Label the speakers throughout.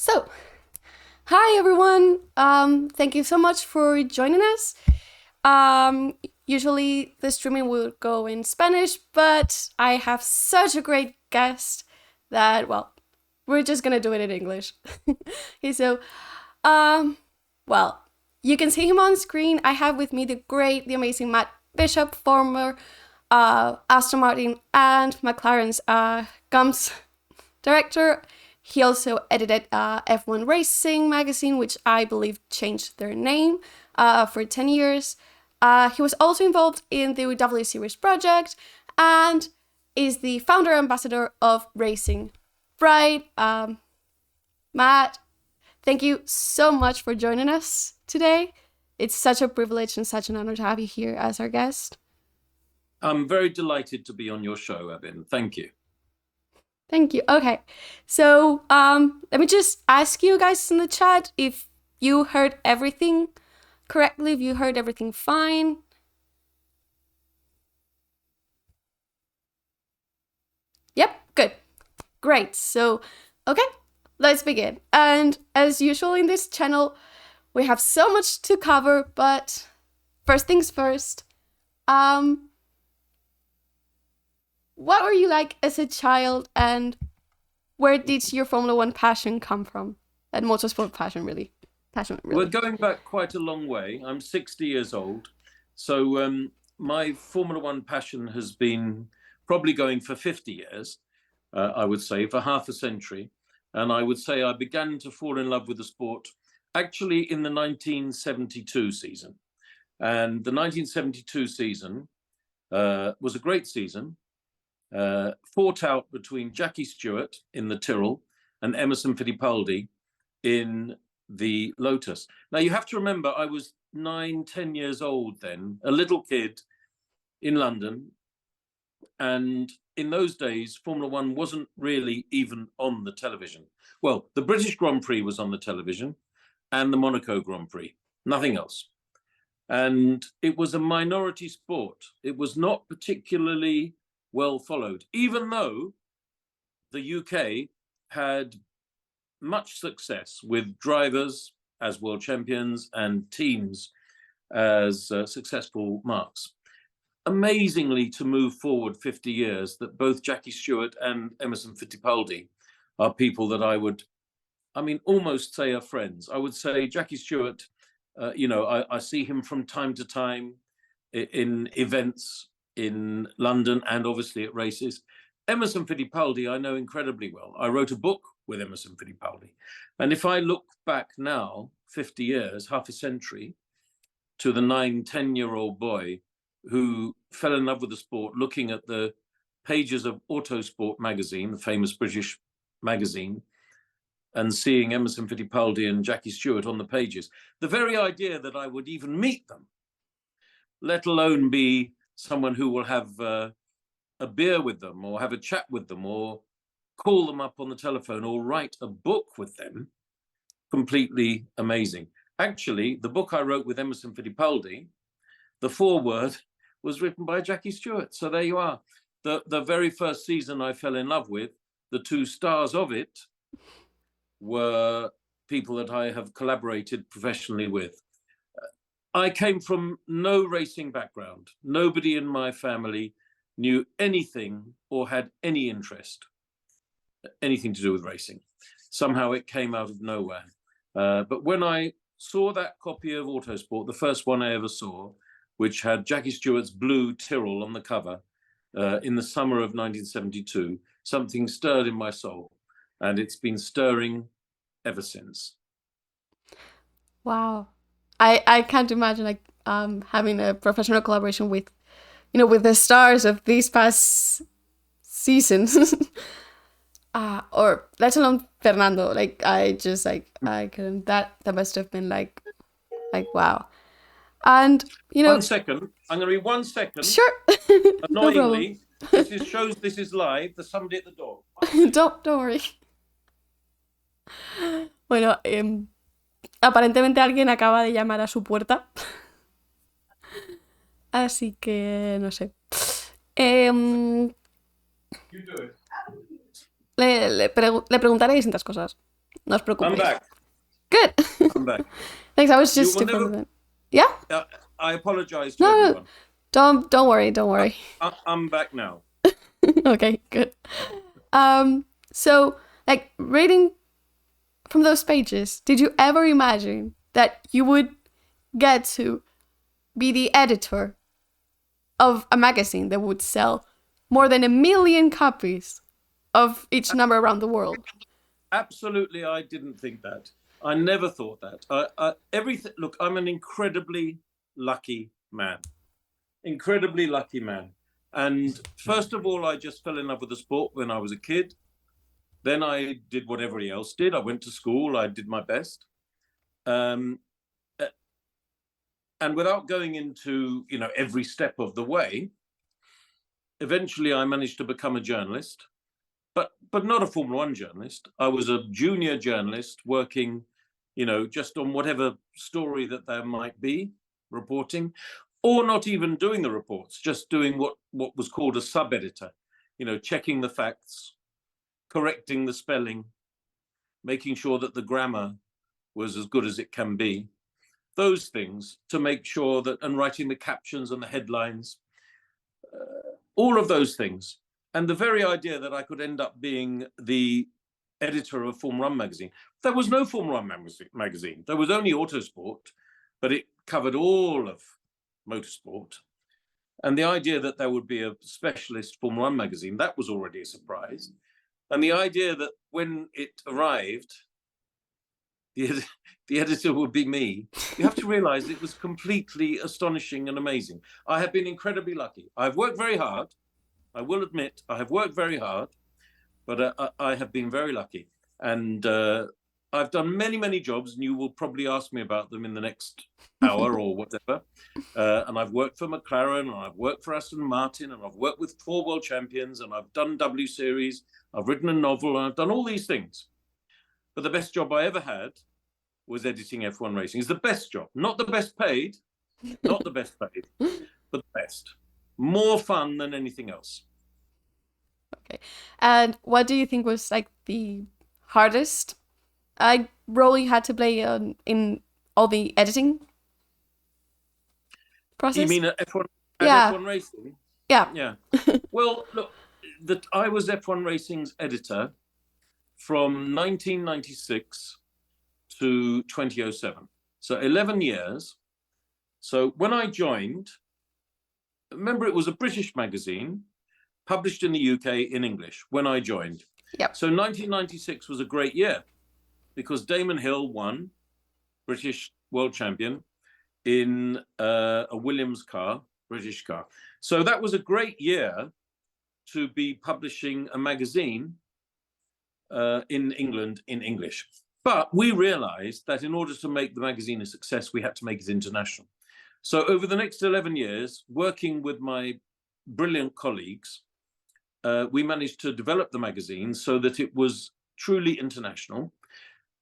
Speaker 1: So, hi everyone. Thank you so much for joining us. Usually the streaming will go in Spanish, but I have such a great guest that, well, we're just gonna do it in English. Okay, so, um, well, you can see him on screen. I have with me the amazing Matt Bishop, former Aston Martin and McLaren's Gums director. He also edited F1 Racing magazine, which I believe changed their name for 10 years. He was also involved in the W Series project and is the founder and ambassador of Racing Bright. Matt, thank you so much for joining us today. It's such a privilege and such an honor to have you here as our guest.
Speaker 2: I'm very delighted to be on your show, Abin. Thank you.
Speaker 1: Thank you. Okay, so let me just ask you guys in the chat if you heard everything correctly, if you heard everything fine. Yep, good. Great. So, okay, let's begin. And as usual in this channel, we have so much to cover, but first things first. What were you like as a child, and where did your Formula One passion come from? And motorsport passion, really.
Speaker 2: We're going back quite a long way. I'm 60 years old. So my Formula One passion has been probably going for 50 years, I would say, for half a century. And I would say I began to fall in love with the sport actually in the 1972 season. And the 1972 season was a great season. Fought out between Jackie Stewart in the Tyrrell and Emerson Fittipaldi in the Lotus. Now you have to remember I was 9-10 years old then, a little kid in London, and in those days Formula One wasn't really even on the television. Well, the British Grand Prix was on the television and the Monaco Grand Prix, nothing else. And it was a minority sport. It was not particularly well followed, even though the UK had much success with drivers as world champions and teams as successful marques. Amazingly, to move forward 50 years, that both Jackie Stewart and Emerson Fittipaldi are people that I would, almost say are friends. I would say Jackie Stewart, I see him from time to time in events in London and obviously at races. Emerson Fittipaldi I know incredibly well. I wrote a book with Emerson Fittipaldi. And if I look back now, 50 years, half a century, to the 9-10-year-old boy who fell in love with the sport, looking at the pages of Autosport magazine, the famous British magazine, and seeing Emerson Fittipaldi and Jackie Stewart on the pages, the very idea that I would even meet them, let alone be someone who will have a beer with them or have a chat with them or call them up on the telephone or write a book with them, completely amazing. Actually, the book I wrote with Emerson Fittipaldi, the foreword was written by Jackie Stewart. So there you are. The very first season I fell in love with, the two stars of it were people that I have collaborated professionally with. I came from no racing background. Nobody in my family knew anything or had any interest, anything to do with racing. Somehow it came out of nowhere. But when I saw that copy of Autosport, the first one I ever saw, which had Jackie Stewart's blue Tyrrell on the cover in the summer of 1972, something stirred in my soul, and it's been stirring ever since.
Speaker 1: Wow. I can't imagine having a professional collaboration with, with the stars of these past seasons. Or let alone Fernando. I couldn't. That must have been like wow. And
Speaker 2: One second. I'm going to be 1 second.
Speaker 1: Sure.
Speaker 2: Annoyingly, no shows this is live. There's somebody at the door.
Speaker 1: Don't worry. Bueno, aparentemente alguien acaba de llamar a su puerta. Así que no sé. Le preguntaré distintas cosas. No os preocupéis.
Speaker 2: I'm back.
Speaker 1: Good.
Speaker 2: I'm back.
Speaker 1: Thanks. I was just
Speaker 2: You will
Speaker 1: stupid.
Speaker 2: never-
Speaker 1: Yeah.
Speaker 2: I apologize to
Speaker 1: No,
Speaker 2: everyone.
Speaker 1: don't worry. Don't worry.
Speaker 2: I'm back now.
Speaker 1: Okay, good. So like reading from those pages, did you ever imagine that you would get to be the editor of a magazine that would sell more than 1 million copies of each number around the world?
Speaker 2: Absolutely, I didn't think that. I never thought that. Everything. Look, I'm an incredibly lucky man. Incredibly lucky man. And first of all, I just fell in love with the sport when I was a kid. Then I did what everybody else did. I went to school. I did my best. And without going into, every step of the way, eventually I managed to become a journalist, but not a Formula One journalist. I was a junior journalist working, just on whatever story that there might be, reporting, or not even doing the reports, just doing what was called a sub-editor, checking the facts, correcting the spelling, making sure that the grammar was as good as it can be. Those things to make sure that, and writing the captions and the headlines, all of those things. And the very idea that I could end up being the editor of Formula One magazine. There was no Formula One magazine. There was only Autosport, but it covered all of motorsport. And the idea that there would be a specialist Formula One magazine, that was already a surprise. And the idea that when it arrived, the editor would be me. You have to realize it was completely astonishing and amazing. I have been incredibly lucky. I've worked very hard. I will admit, I have worked very hard, but I have been very lucky. And I've done many, many jobs, and you will probably ask me about them in the next hour or whatever. And I've worked for McLaren, and I've worked for Aston Martin, and I've worked with 4 world champions, and I've done W Series, I've written a novel, and I've done all these things. But the best job I ever had was editing F1 racing. It's the best job, not the best paid, but the best. More fun than anything else.
Speaker 1: Okay. And what do you think was like the hardest role you had to play in all the editing process?
Speaker 2: You mean at F1,
Speaker 1: Yeah.
Speaker 2: F1 racing?
Speaker 1: Yeah.
Speaker 2: Yeah. Well, look, I was F1 racing's editor from 1996 to 2007. So 11 years. So when I joined, remember, it was a British magazine published in the UK in English when I joined.
Speaker 1: Yep.
Speaker 2: So 1996 was a great year because Damon Hill won, British world champion, in a Williams car, British car. So that was a great year to be publishing a magazine in England in English. But we realized that in order to make the magazine a success, we had to make it international. So over the next 11 years, working with my brilliant colleagues, we managed to develop the magazine so that it was truly international.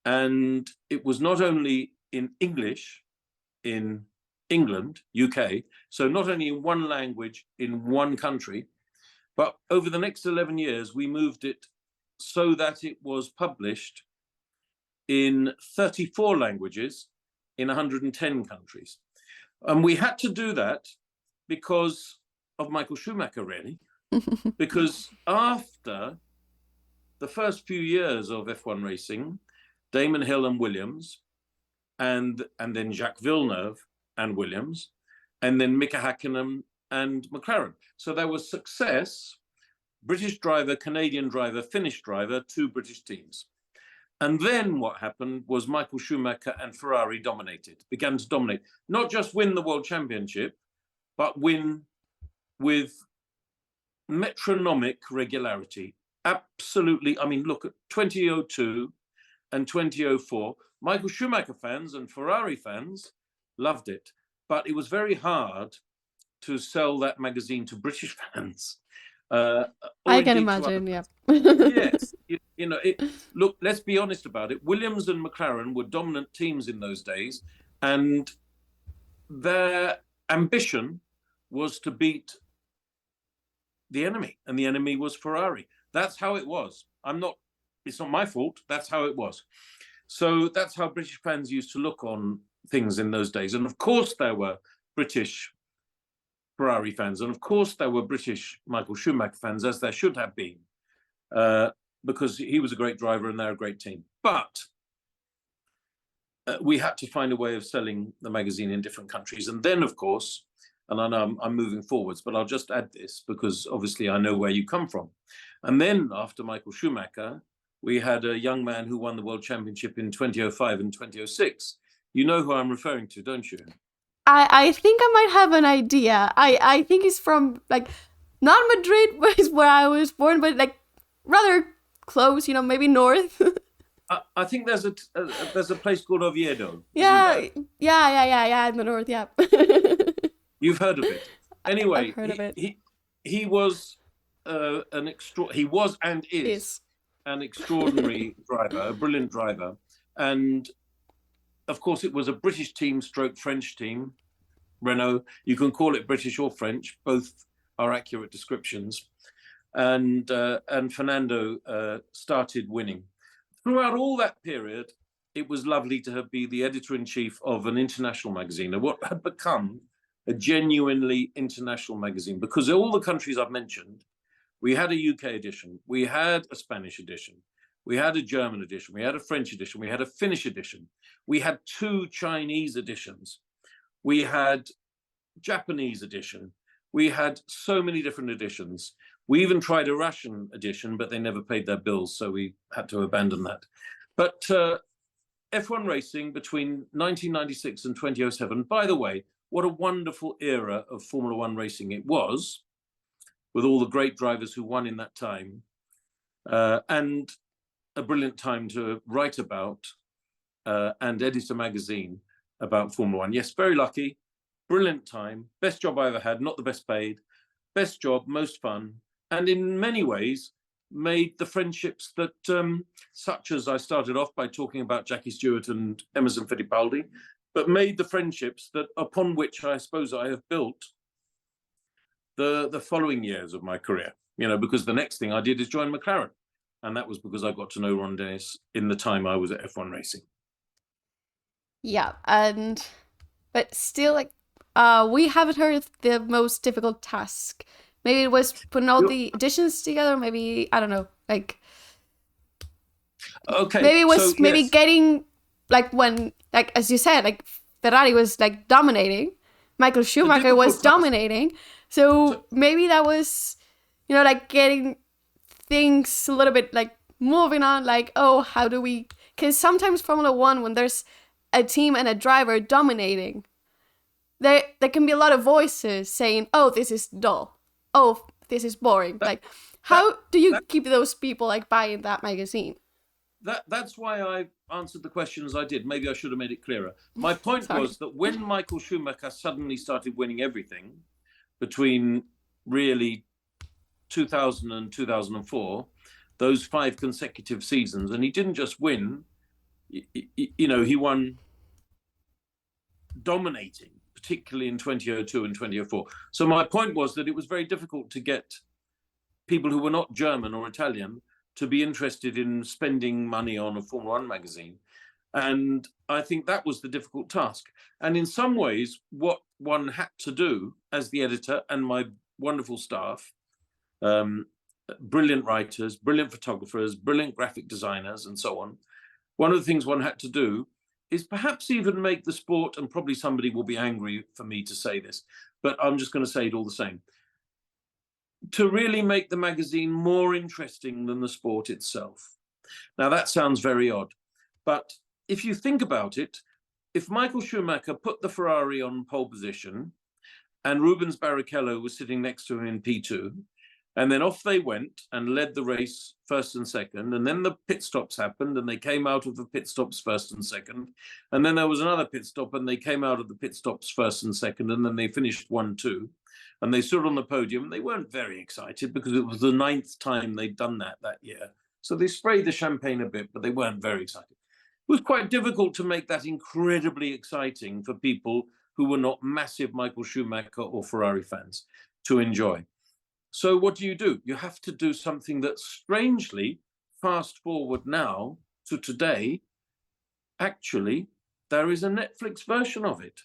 Speaker 2: And it was not only in English in England, UK, so not only in one language in one country, but over the next 11 years, we moved it so that it was published in 34 languages in 110 countries. And we had to do that because of Michael Schumacher, really. Because after the first few years of F1 racing, Damon Hill and Williams, and then Jacques Villeneuve and Williams, and then Mika Häkkinen and McLaren. So there was success, British driver, Canadian driver, Finnish driver, 2 British teams. And then what happened was Michael Schumacher and Ferrari began to dominate, not just win the world championship, but win with metronomic regularity. Absolutely. I mean, look at 2002 and 2004. Michael Schumacher fans and Ferrari fans loved it, but it was very hard to sell that magazine to British fans.
Speaker 1: I can imagine, yeah.
Speaker 2: Yes, look, let's be honest about it. Williams and McLaren were dominant teams in those days, and their ambition was to beat the enemy, and the enemy was Ferrari. That's how it was. I'm not it's not my fault. That's how it was. So that's how British fans used to look on things in those days. And of course, there were British Ferrari fans, and of course, there were British Michael Schumacher fans, as there should have been, because he was a great driver and they're a great team. But we had to find a way of selling the magazine in different countries. And then, of course, and I know I'm moving forwards, but I'll just add this because obviously I know where you come from. And then after Michael Schumacher, we had a young man who won the World Championship in 2005 and 2006. You know who I'm referring to, don't you?
Speaker 1: I think I might have an idea. I think he's from, like, not Madrid, but it's where I was born, but, like, rather close, you know, maybe north.
Speaker 2: I think there's a place called Oviedo.
Speaker 1: Yeah, in the north, yeah.
Speaker 2: You've heard of it. Anyway,
Speaker 1: I've heard of it.
Speaker 2: He was he was and is an extraordinary driver, a brilliant driver. And of course, it was a British team stroke French team, Renault. You can call it British or French. Both are accurate descriptions. And Fernando started winning. Throughout all that period, it was lovely to be the editor-in-chief of an international magazine, what had become a genuinely international magazine, because all the countries I've mentioned, we had a UK edition, we had a Spanish edition, we had a German edition, we had a French edition, we had a Finnish edition, we had 2 Chinese editions, we had Japanese edition, we had so many different editions. We even tried a Russian edition, but they never paid their bills, so we had to abandon that. But F1 racing between 1996 and 2007, by the way, what a wonderful era of Formula One racing it was, with all the great drivers who won in that time, and a brilliant time to write about and edit a magazine about Formula One. Yes, very lucky, brilliant time, best job I ever had, not the best paid, best job, most fun, and in many ways made the friendships that, such as I started off by talking about Jackie Stewart and Emerson Fittipaldi, but made the friendships that upon which I suppose I have built the following years of my career, you know, because the next thing I did is join McLaren. And that was because I got to know Ron Dennis in the time I was at F1 racing.
Speaker 1: Yeah, but still, like, we haven't heard the most difficult task. Maybe it was putting all the editions together. Maybe, I don't know, like,
Speaker 2: okay.
Speaker 1: Maybe it was
Speaker 2: so, yes.
Speaker 1: getting, like, when, like, as you said, like, Ferrari was, like, dominating. Michael Schumacher was dominating. So maybe that was, you know, like, getting things a little bit, like, moving on, like, oh, how do we, because sometimes Formula One, when there's a team and a driver dominating, there can be a lot of voices saying, oh, this is dull, oh, this is boring. Like, how do you keep those people, like, buying that magazine?
Speaker 2: That's why I answered the questions I did. Maybe I should have made it clearer. My point was that when Michael Schumacher suddenly started winning everything between really 2000 and 2004, those 5 consecutive seasons, and he didn't just win, you know, he won dominating, particularly in 2002 and 2004. So my point was that it was very difficult to get people who were not German or Italian to be interested in spending money on a Formula One magazine. And I think that was the difficult task. And in some ways, what one had to do as the editor and my wonderful staff, brilliant writers, brilliant photographers, brilliant graphic designers, and so on, one of the things one had to do is perhaps even make the sport, and probably somebody will be angry for me to say this, but I'm just going to say it all the same, to really make the magazine more interesting than the sport itself. Now, that sounds very odd, but if you think about it, if Michael Schumacher put the Ferrari on pole position and Rubens Barrichello was sitting next to him in P2, and then off they went and led the race first and second, and then the pit stops happened and they came out of the pit stops first and second, and then there was another pit stop and they came out of the pit stops first and second, and then they finished 1-2. And they stood on the podium. They weren't very excited because it was the 9th time they'd done that year. So they sprayed the champagne a bit, but they weren't very excited. It was quite difficult to make that incredibly exciting for people who were not massive Michael Schumacher or Ferrari fans to enjoy. So what do? You have to do something that strangely fast forward now to today, actually, there is a Netflix version of it,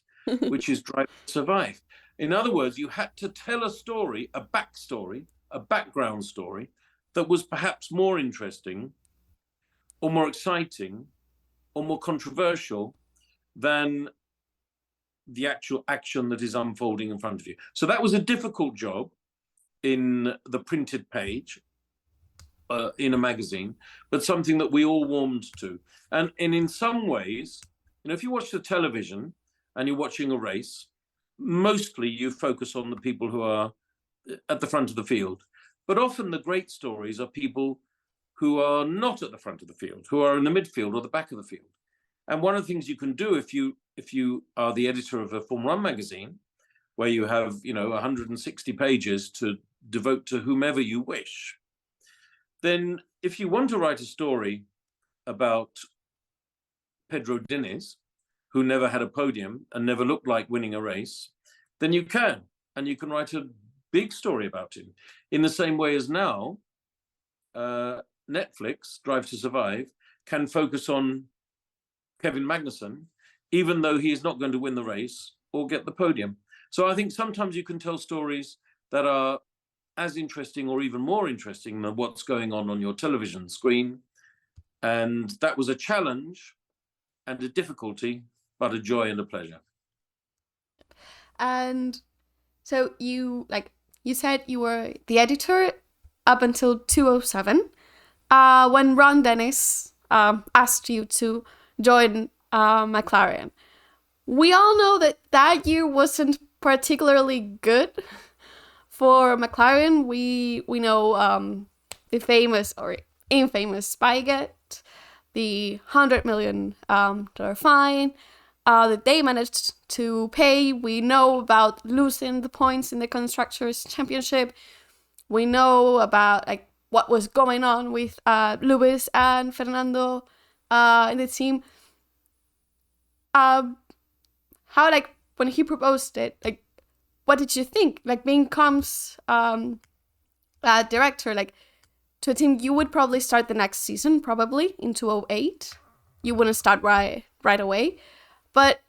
Speaker 2: which is Drive to Survive. In other words, you had to tell a story, a backstory, a background story that was perhaps more interesting or more exciting or more controversial than the actual action that is unfolding in front of you. So that was a difficult job in the printed page, in a magazine, but something that we all warmed to. And in some ways, if you watch the television and you're watching a race, mostly you focus on the people who are at the front of the field. But often the great stories are people who are not at the front of the field, who are in the midfield or the back of the field. And one of the things you can do if you are the editor of a Formula One magazine, where you have 160 pages to devote to whomever you wish, then if you want to write a story about Pedro Diniz, who never had a podium and never looked like winning a race, then you can. And you can write a big story about him. In the same way as now, Netflix, Drive to Survive, can focus on Kevin Magnussen, even though he is not going to win the race or get the podium. So I think sometimes you can tell stories that are as interesting or even more interesting than what's going on your television screen. And that was a challenge and a difficulty, but a joy and a pleasure.
Speaker 1: And so you said you were the editor up until 2007, when Ron Dennis asked you to join McLaren. We all know that year wasn't particularly good for McLaren. We know the famous or infamous Spygate, the $100 million fine that they managed to pay. We know about losing the points in the Constructors' Championship. We know about what was going on with Lewis and Fernando in the team. How when he proposed it, what did you think? Being comms director, to a team, you would probably start the next season, probably in 2008. You wouldn't start right away. But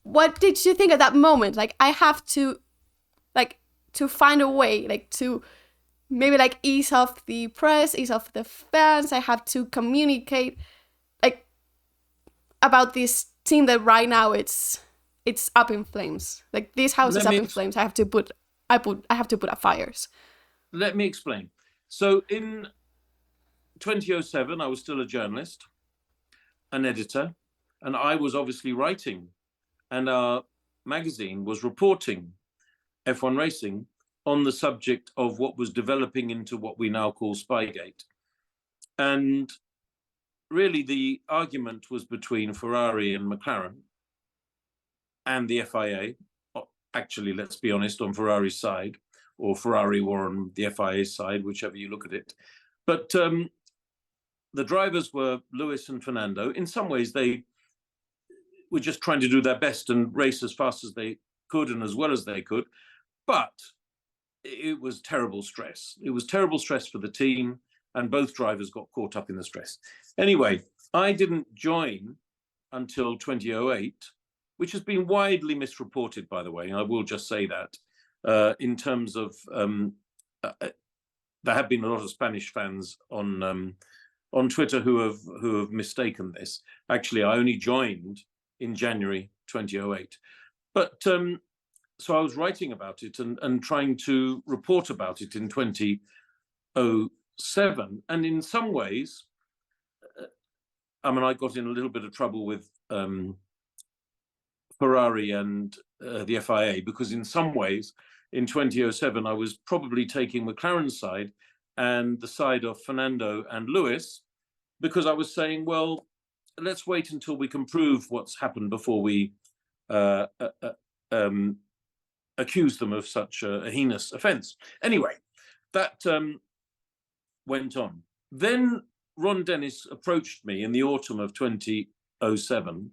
Speaker 1: what did you think at that moment? I have to find a way, to maybe ease off the press, ease off the fans. I have to communicate about this team that right now it's up in flames. This house is up in flames. I have to put out fires.
Speaker 2: Let me explain. So in 2007, I was still a journalist, an editor, and I was obviously writing, and our magazine was reporting F1 racing on the subject of what was developing into what we now call Spygate. And really the argument was between Ferrari and McLaren and the FIA. Actually, let's be honest, on Ferrari's side, or Ferrari were on the FIA side, whichever you look at it. But the drivers were Lewis and Fernando. In some ways, they were just trying to do their best and race as fast as they could and as well as they could. But it was terrible stress. It was terrible stress for the team, and both drivers got caught up in the stress. Anyway, I didn't join until 2008, which has been widely misreported, by the way. I will just say that in terms of there have been a lot of Spanish fans on Twitter who have mistaken this. Actually, I only joined in January 2008, but so I was writing about it and trying to report about it in 2007, and in some ways, I got in a little bit of trouble with Ferrari and the FIA, because in some ways, in 2007, I was probably taking McLaren's side and the side of Fernando and Lewis, because I was saying, well, let's wait until we can prove what's happened before we accuse them of such a heinous offence. Anyway, that went on. Then Ron Dennis approached me in the autumn of 2007,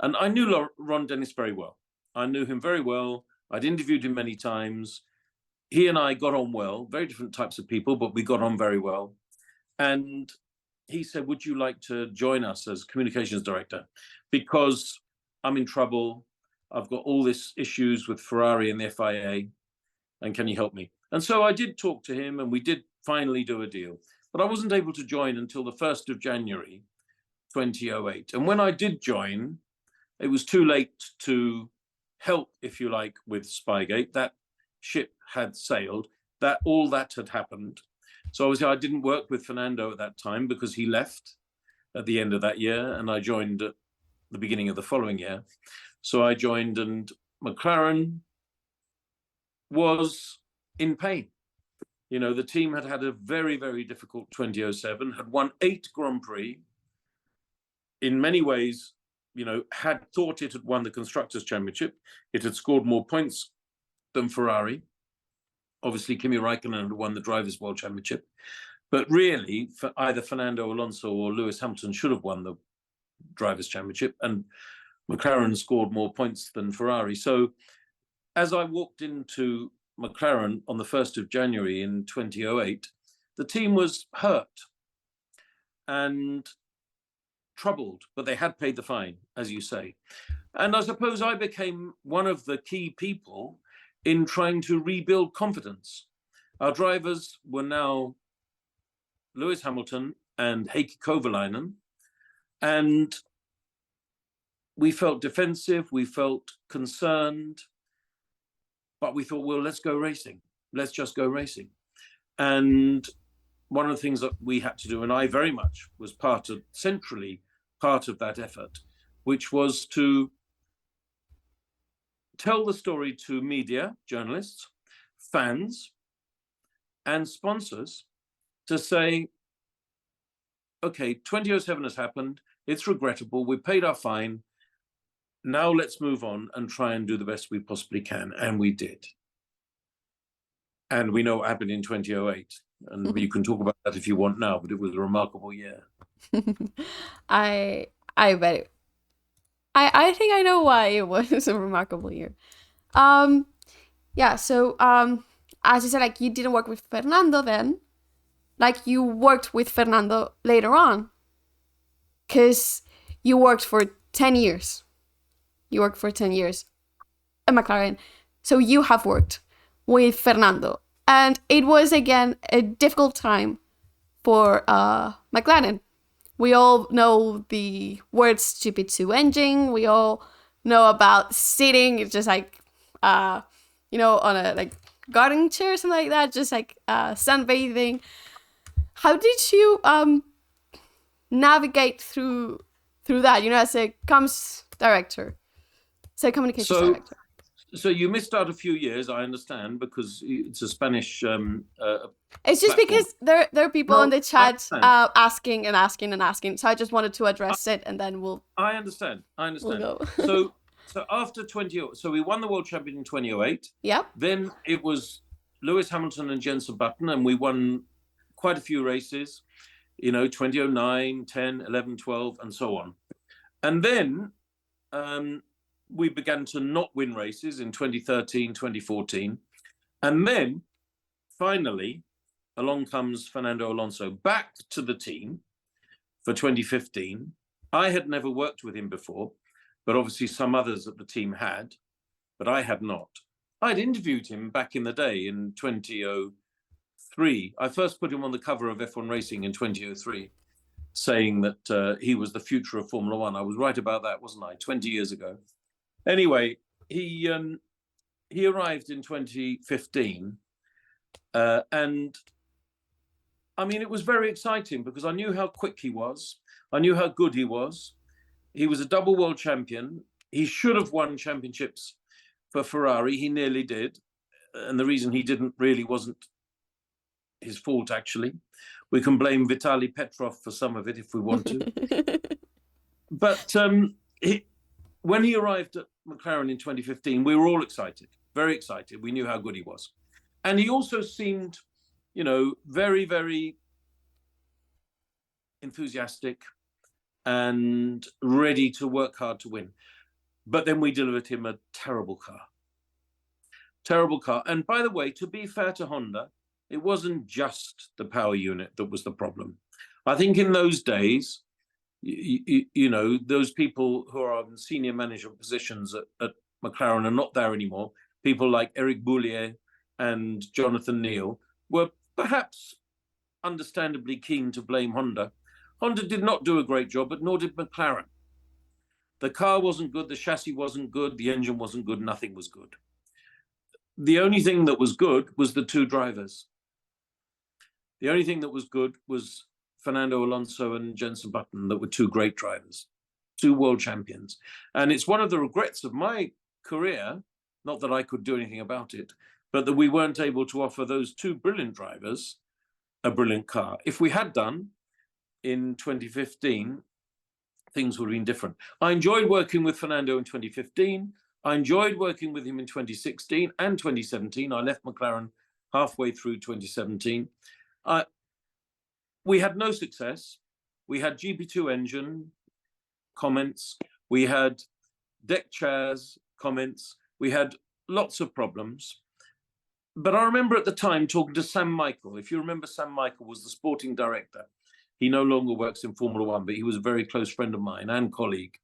Speaker 2: and I knew Ron Dennis very well. I knew him very well. I'd interviewed him many times. He and I got on well, very different types of people, but we got on very well. And he said, would you like to join us as communications director? Because I'm in trouble. I've got all these issues with Ferrari and the FIA. And can you help me? And so I did talk to him, and we did finally do a deal. But I wasn't able to join until the 1st of January, 2008. And when I did join, it was too late to help, if you like, with Spygate. That ship had sailed, that all that had happened. So obviously I didn't work with Fernando at that time because he left at the end of that year, and I joined at the beginning of the following year. So I joined, and McLaren was in pain. You know, the team had had a very, very difficult 2007, had won 8 Grand Prix. In many ways, you know, had thought it had won the Constructors' Championship. It had scored more points than Ferrari. Obviously, Kimi Raikkonen had won the Drivers' World Championship. But really, for either Fernando Alonso or Lewis Hamilton should have won the Drivers' Championship, and McLaren scored more points than Ferrari. So as I walked into McLaren on the 1st of January in 2008, the team was hurt and troubled, but they had paid the fine, as you say. And I suppose I became one of the key people in trying to rebuild confidence. Our drivers were now Lewis Hamilton and Heikki Kovalainen, and we felt defensive, we felt concerned, but we thought, well, let's go racing. Let's just go racing. And one of the things that we had to do, and I very much was centrally part of that effort, which was to tell the story to media, journalists, fans, and sponsors to say, okay, 2007 has happened. It's regrettable. We paid our fine. Now let's move on and try and do the best we possibly can. And we did. And we know what happened in 2008. And you can talk about that if you want now, but it was a remarkable year.
Speaker 1: I bet it. I think I know why it was a remarkable year. Yeah, so as you said, like, you didn't work with Fernando then. Like, you worked with Fernando later on. Because you worked for 10 years. You worked for 10 years at McLaren. So you have worked with Fernando. And it was, again, a difficult time for McLaren. We all know the word GP2 engine. We all know about sitting. It's just like, you know, on a like garden chair or something like that. Just like sunbathing. How did you navigate through that? You know, as a comms director, as a communications director.
Speaker 2: So you missed out a few years, I understand, because it's a Spanish.
Speaker 1: It's just
Speaker 2: platform.
Speaker 1: because there are people in the chat asking. So I just wanted to address it, and then we'll.
Speaker 2: I understand.
Speaker 1: We'll go.
Speaker 2: So after so we won the world champion in 2008.
Speaker 1: Yep.
Speaker 2: Then it was Lewis Hamilton and Jenson Button, and we won quite a few races. You know, 2009, 10, 11, 12, and so on. And then we began to not win races in 2013, 2014. And then finally, along comes Fernando Alonso back to the team for 2015. I had never worked with him before, but obviously some others at the team had, but I had not. I'd interviewed him back in the day in 2003. I first put him on the cover of F1 Racing in 2003, saying that he was the future of Formula One. I was right about that, wasn't I? 20 years ago. Anyway, he arrived in 2015, and I mean, it was very exciting because I knew how quick he was. I knew how good he was. He was a double world champion. He should have won championships for Ferrari. He nearly did. And the reason he didn't really wasn't his fault, actually. We can blame Vitaly Petrov for some of it if we want to. But when he arrived at McLaren in 2015, we were all excited, very excited. We knew how good he was. And he also seemed, you know, very, very enthusiastic and ready to work hard to win. But then we delivered him a terrible car. Terrible car. And by the way, to be fair to Honda, it wasn't just the power unit that was the problem. I think in those days, you know, those people who are in senior management positions at McLaren are not there anymore. People like Eric Boulier and Jonathan Neal were perhaps understandably keen to blame Honda. Honda did not do a great job, but nor did McLaren. The car wasn't good, the chassis wasn't good, the engine wasn't good, nothing was good. The only thing that was good was the two drivers. The only thing that was good was Fernando Alonso and Jenson Button, that were two great drivers, two world champions. And it's one of the regrets of my career, not that I could do anything about it, but that we weren't able to offer those two brilliant drivers a brilliant car. If we had done in 2015, things would have been different. I enjoyed working with Fernando in 2015. I enjoyed working with him in 2016 and 2017. I left McLaren halfway through 2017. We had no success. We had GP2 engine comments. We had deck chairs comments. We had lots of problems. But I remember at the time talking to Sam Michael. If you remember, Sam Michael was the sporting director. He no longer works in Formula One, but he was a very close friend of mine and colleague.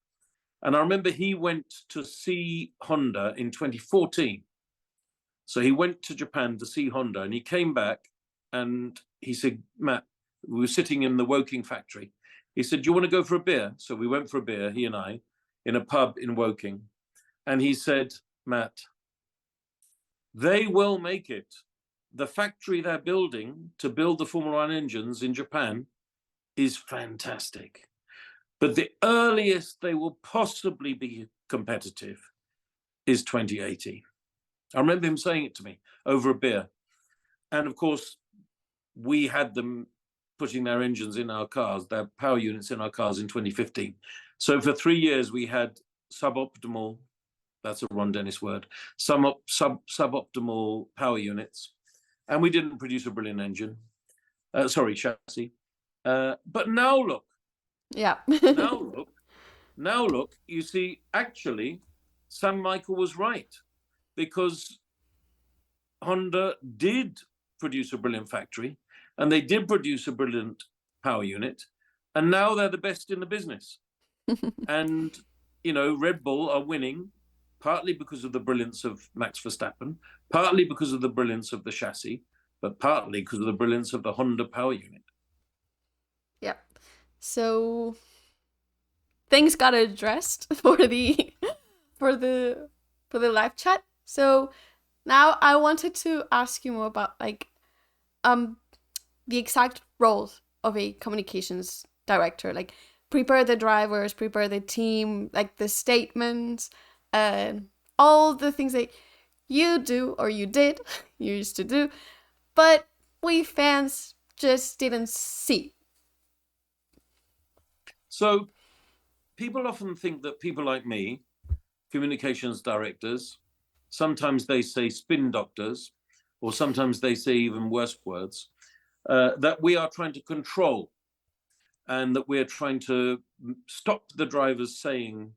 Speaker 2: And I remember he went to see Honda in 2014. So he went to Japan to see Honda, and he came back and he said, Matt, we were sitting in the Woking factory. He said, do you want to go for a beer? So we went for a beer, he and I, in a pub in Woking. And he said, Matt, they will make it. The factory they're building to build the Formula One engines in Japan is fantastic. But the earliest they will possibly be competitive is 2080. I remember him saying it to me over a beer. And of course, we had them putting their engines in our cars, their power units in our cars in 2015. So for 3 years, we had suboptimal, that's a Ron Dennis word, suboptimal power units. And we didn't produce a brilliant engine, chassis. But now look.
Speaker 1: Yeah.
Speaker 2: now look, you see, actually, Sam Michael was right, because Honda did produce a brilliant factory, and they did produce a brilliant power unit, and now they're the best in the business. And, you know, Red Bull are winning, partly because of the brilliance of Max Verstappen, partly because of the brilliance of the chassis, but partly because of the brilliance of the Honda power unit.
Speaker 1: Yeah. So things got addressed for the live chat. So now I wanted to ask you more about the exact roles of a communications director, like prepare the drivers, prepare the team, like the statements, all the things that you do or you used to do, but we fans just didn't see.
Speaker 2: So people often think that people like me, communications directors, sometimes they say spin doctors, or sometimes they say even worse words, that we are trying to control, and that we're trying to stop the drivers saying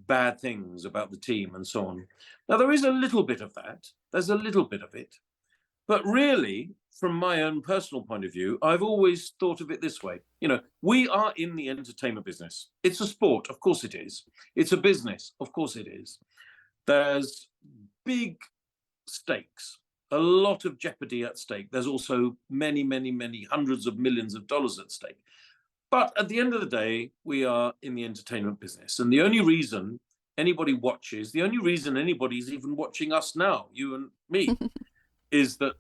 Speaker 2: bad things about the team and so on. Now, there is a little bit of that. There's a little bit of it. But really, from my own personal point of view, I've always thought of it this way. You know, we are in the entertainment business. It's a sport, of course it is. It's a business, of course it is. There's big stakes, a lot of jeopardy at stake. There's also many, many, many hundreds of millions of dollars at stake. But at the end of the day, we are in the entertainment business. And the only reason anybody watches, the only reason anybody's even watching us now, you and me, is that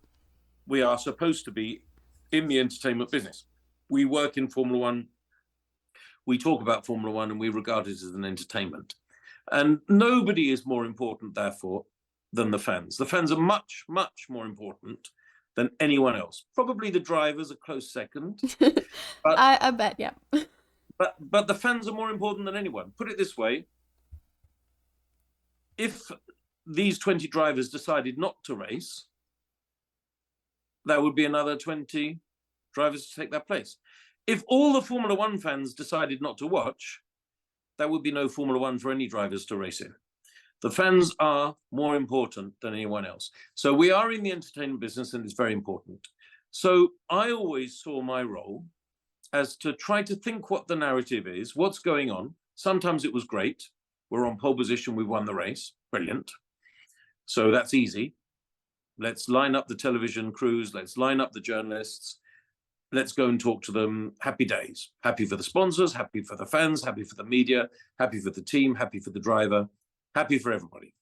Speaker 2: we are supposed to be in the entertainment business. We work in Formula One, we talk about Formula One, and we regard it as an entertainment. And nobody is more important, therefore, than the fans. The fans are much, much more important than anyone else. Probably the drivers a close second. But
Speaker 1: I bet, yeah.
Speaker 2: But the fans are more important than anyone. Put it this way, if these 20 drivers decided not to race, there would be another 20 drivers to take their place. If all the Formula One fans decided not to watch, there would be no Formula One for any drivers to race in. The fans are more important than anyone else. So we are in the entertainment business, and it's very important. So I always saw my role as to try to think what the narrative is, what's going on. Sometimes it was great. We're on pole position, we won the race. Brilliant. So that's easy. Let's line up the television crews. Let's line up the journalists. Let's go and talk to them. Happy days. Happy for the sponsors, happy for the fans, happy for the media, happy for the team, happy for the driver, happy for everybody.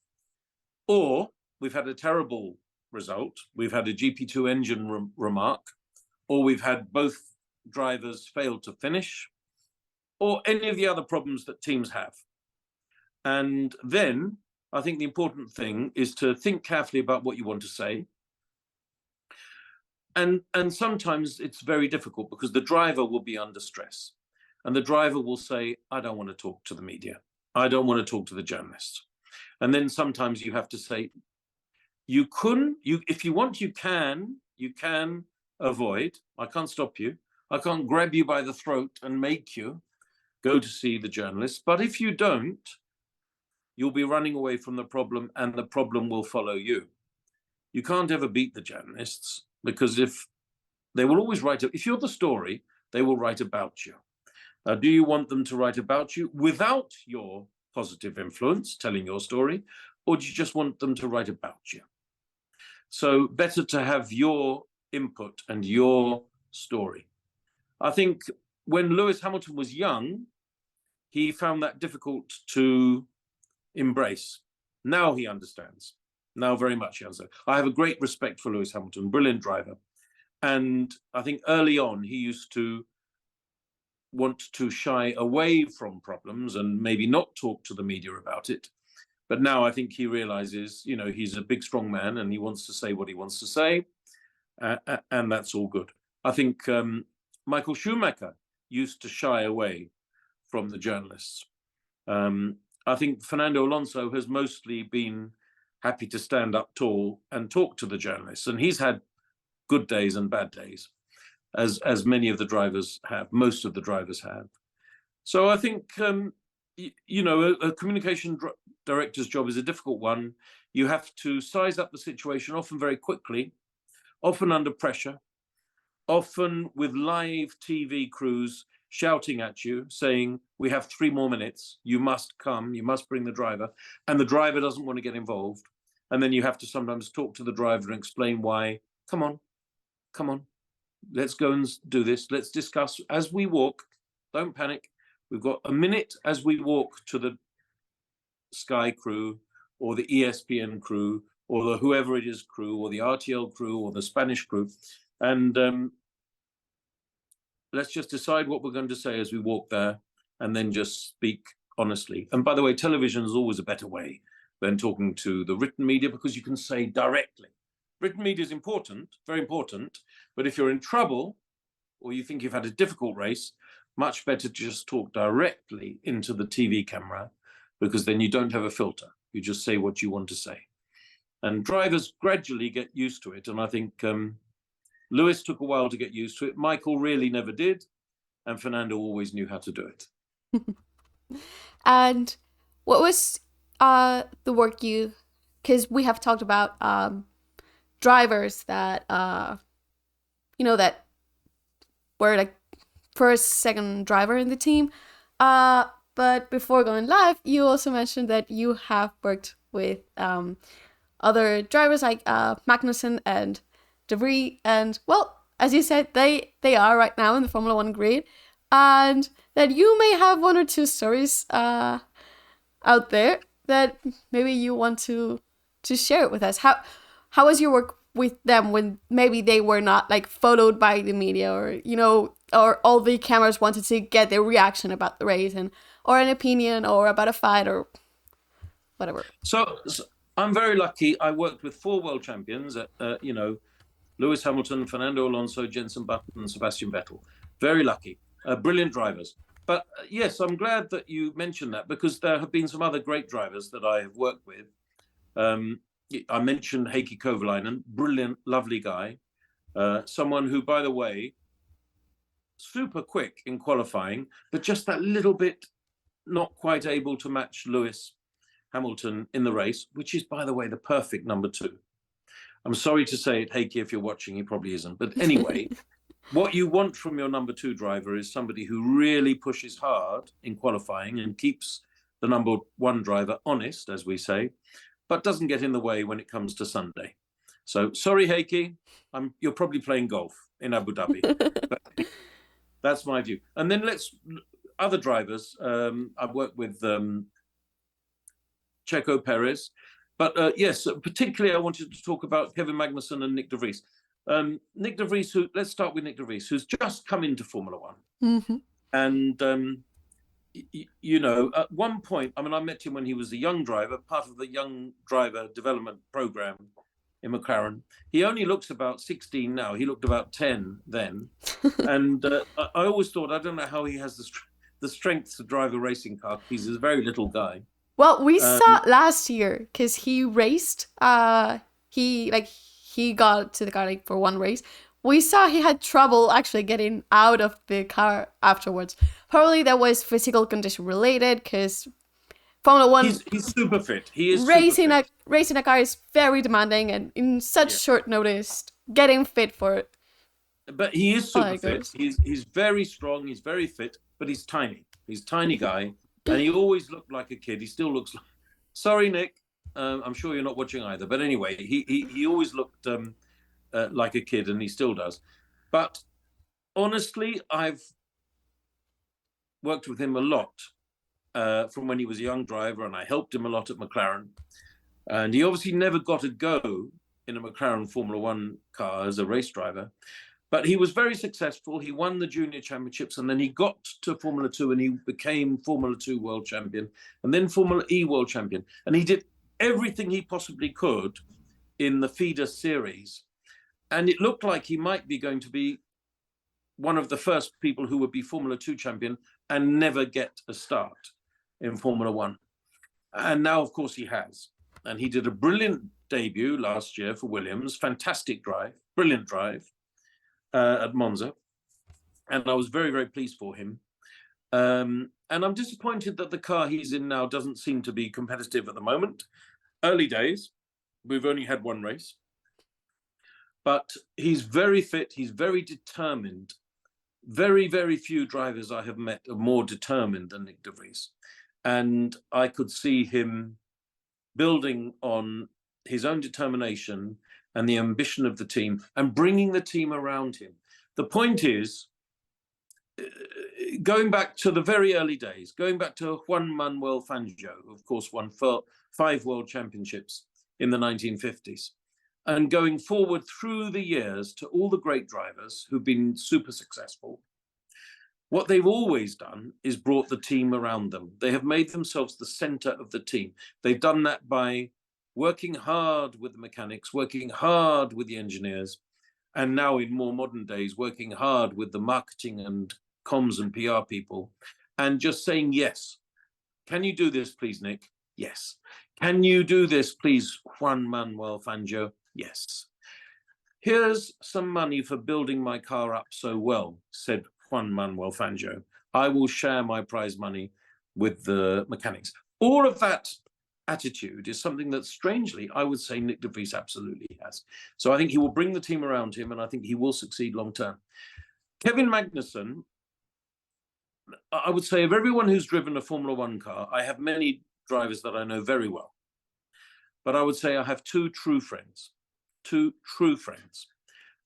Speaker 2: Or we've had a terrible result. We've had a GP2 engine remark, or we've had both drivers fail to finish, or any of the other problems that teams have. And then I think the important thing is to think carefully about what you want to say. And sometimes it's very difficult because the driver will be under stress. And the driver will say, I don't want to talk to the media. I don't want to talk to the journalists. And then sometimes you have to say, if you want, you can avoid. I can't stop you. I can't grab you by the throat and make you go to see the journalists. But if you don't, you'll be running away from the problem and the problem will follow you. You can't ever beat the journalists because if they will always write, if you're the story, they will write about you. Do you want them to write about you without your positive influence, telling your story, or do you just want them to write about you? So better to have your input and your story. I think when Lewis Hamilton was young, he found that difficult to embrace. Now he understands. Now very much he understands. I have a great respect for Lewis Hamilton, brilliant driver. And I think early on he used to want to shy away from problems and maybe not talk to the media about it. But now I think he realizes, he's a big, strong man and he wants to say what he wants to say. And that's all good. I think Michael Schumacher used to shy away from the journalists. I think Fernando Alonso has mostly been happy to stand up tall and talk to the journalists. And he's had good days and bad days, as many of the drivers have, most of the drivers have. So I think, a communication director's job is a difficult one. You have to size up the situation, often very quickly, often under pressure, often with live TV crews shouting at you, saying, we have 3 more minutes, you must come, you must bring the driver, and the driver doesn't want to get involved. And then you have to sometimes talk to the driver and explain why, come on, let's go and do this. Let's discuss as we walk, don't panic. We've got a minute as we walk to the Sky crew or the ESPN crew or the whoever it is crew or the RTL crew or the Spanish crew. And let's just decide what we're going to say as we walk there and then just speak honestly. And by the way, television is always a better way than talking to the written media because you can say directly. Written media is important, very important, but if you're in trouble or you think you've had a difficult race, much better to just talk directly into the TV camera because then you don't have a filter. You just say what you want to say. And drivers gradually get used to it. And I think Lewis took a while to get used to it. Michael really never did. And Fernando always knew how to do it.
Speaker 1: And what was the work because we have talked about drivers that, that were like first, second driver in the team. But before going live, you also mentioned that you have worked with other drivers like Magnussen and De Vries. And well, as you said, they are right now in the Formula One grid. And that you may have 1 or 2 stories out there that maybe you want to share it with us. How was your work with them when maybe they were not like followed by the media or all the cameras wanted to get their reaction about the race or an opinion or about a fight or whatever?
Speaker 2: So I'm very lucky. I worked with 4 world champions, Lewis Hamilton, Fernando Alonso, Jenson Button, and Sebastian Vettel. Very lucky. Brilliant drivers. But yes, I'm glad that you mentioned that because there have been some other great drivers that I have worked with. I mentioned Heikki Kovalainen, brilliant, lovely guy. Someone who, by the way, super quick in qualifying, but just that little bit not quite able to match Lewis Hamilton in the race, which is, by the way, the perfect number 2. I'm sorry to say it, Heikki, if you're watching, he probably isn't. But anyway, What you want from your number 2 driver is somebody who really pushes hard in qualifying and keeps the number 1 driver honest, as we say, but doesn't get in the way when it comes to Sunday. So sorry, Heikki, you're probably playing golf in Abu Dhabi. But that's my view. And then other drivers. I've worked with Checo Perez, but yes, particularly I wanted to talk about Kevin Magnussen and Nick de Vries. Nick de Vries, let's start with Nick de Vries, who's just come into Formula One.
Speaker 1: Mm-hmm.
Speaker 2: And, you know, at one point, I mean, I met him when he was a young driver, part of the young driver development program in McLaren. He only looks about 16 now. He looked about 10 then. And I always thought, I don't know how he has the strength to drive a racing car. He's a very little guy.
Speaker 1: Well, we saw last year because he raced. He got to the car for one race. We saw he had trouble actually getting out of the car afterwards. Probably that was physical condition related because Formula One.
Speaker 2: He's super fit. He is
Speaker 1: racing
Speaker 2: super fit.
Speaker 1: Racing a car is very demanding, and in such short notice, getting fit for it.
Speaker 2: But he is super fit. He's very strong. He's very fit, but he's tiny. He's a tiny guy, and he always looked like a kid. He still looks like. Sorry, Nick. I'm sure you're not watching either. But anyway, he always looked like a kid, and he still does. But honestly, I've worked with him a lot from when he was a young driver, and I helped him a lot at McLaren. And he obviously never got a go in a McLaren Formula One car as a race driver. But he was very successful. He won the junior championships, and then he got to Formula 2 and he became Formula 2 world champion and then Formula E world champion. And he did everything he possibly could in the feeder series. And it looked like he might be going to be one of the first people who would be Formula 2 champion and never get a start in Formula 1. And now, of course, he has. And he did a brilliant debut last year for Williams. Fantastic drive, brilliant drive. At Monza, and I was very, very pleased for him. And I'm disappointed that the car he's in now doesn't seem to be competitive at the moment. Early days, we've only had one race, but he's very fit, he's very determined. Very, very few drivers I have met are more determined than Nick de Vries. And I could see him building on his own determination and the ambition of the team and bringing the team around him. The point is, going back to the very early days, going back to Juan Manuel Fangio, who of course won 5 world championships in the 1950s, and going forward through the years to all the great drivers who've been super successful, what they've always done is brought the team around them. They have made themselves the center of the team. They've done that by working hard with the mechanics, working hard with the engineers, and now in more modern days, working hard with the marketing and comms and PR people, and just saying, yes. Can you do this, please, Nick? Yes. Can you do this, please, Juan Manuel Fangio? Yes. Here's some money for building my car up so well, said Juan Manuel Fangio. I will share my prize money with the mechanics. All of that attitude is something that, strangely, I would say Nick de Vries absolutely has. So I think he will bring the team around him, and I think he will succeed long term. Kevin Magnussen, I would say of everyone who's driven a Formula One car, I have many drivers that I know very well. But I would say I have two true friends.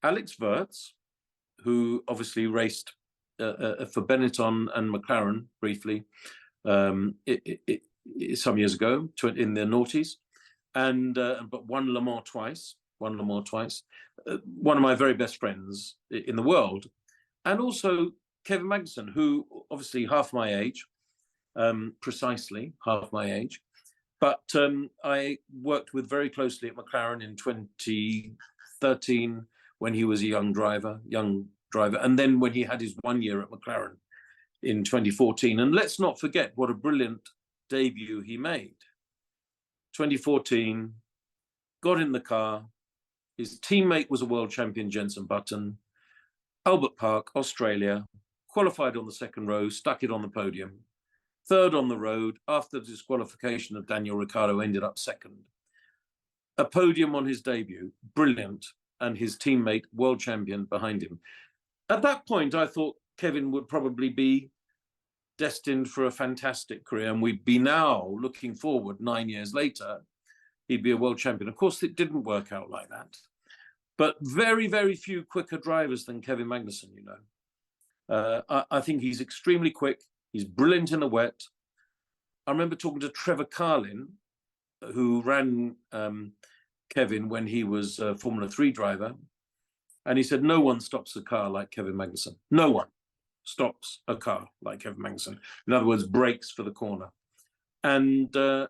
Speaker 2: Alex Wurz, who obviously raced for Benetton and McLaren briefly, some years ago, in the noughties, and but won Le Mans twice. One of my very best friends in the world, and also Kevin Magnussen, who obviously half my age, precisely half my age, but I worked with very closely at McLaren in 2013 when he was a young driver, and then when he had his 1 year at McLaren in 2014. And let's not forget what a brilliant debut he made. 2014, got in the car. His teammate was a world champion, Jenson Button. Albert Park, Australia, qualified on the second row, stuck it on the podium. Third on the road, after the disqualification of Daniel Ricciardo, ended up second. A podium on his debut, brilliant, and his teammate, world champion, behind him. At that point, I thought Kevin would probably be destined for a fantastic career, and we'd be now looking forward 9 years later, he'd be a world champion. Of course, it didn't work out like that, but very, very few quicker drivers than Kevin Magnussen, you know. I think he's extremely quick. He's brilliant in the wet. I remember talking to Trevor Carlin, who ran Kevin when he was a Formula 3 driver, and he said, no one stops a car like Kevin Magnussen. No one stops a car like Kevin Magnussen. In other words, brakes for the corner. And I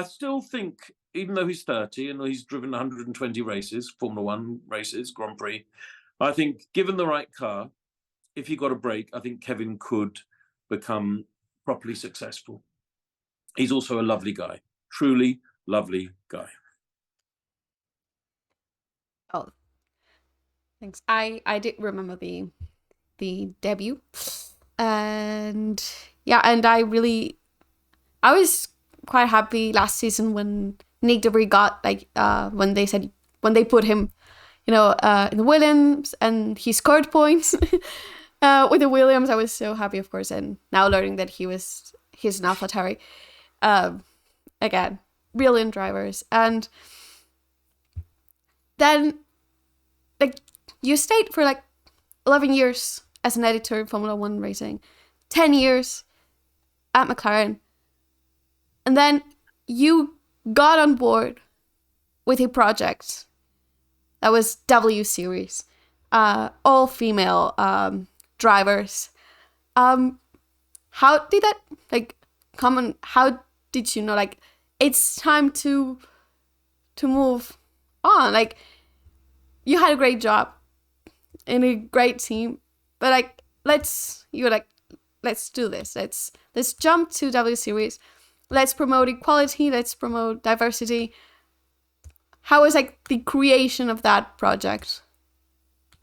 Speaker 2: still think, even though he's 30 and he's driven 120 races, Formula 1 races, Grand Prix, I think given the right car, if he got a break, I think Kevin could become properly successful. He's also a lovely guy, truly lovely guy.
Speaker 1: Oh, thanks. I did remember the debut, and yeah, and I was quite happy last season when Nick Debris got when they put him, in the Williams, and he scored points with the Williams. I was so happy, of course, and now learning that he's an AlphaTauri. Again, brilliant drivers, and then you stayed for 11 years as an editor in Formula 1 racing, 10 years at McLaren, and then you got on board with a project that was W Series, all female drivers. How did that come on? How did you know it's time to move on? You had a great job in a great team, but let's do this. Let's jump to W Series. Let's promote equality. Let's promote diversity. How was the creation of that project,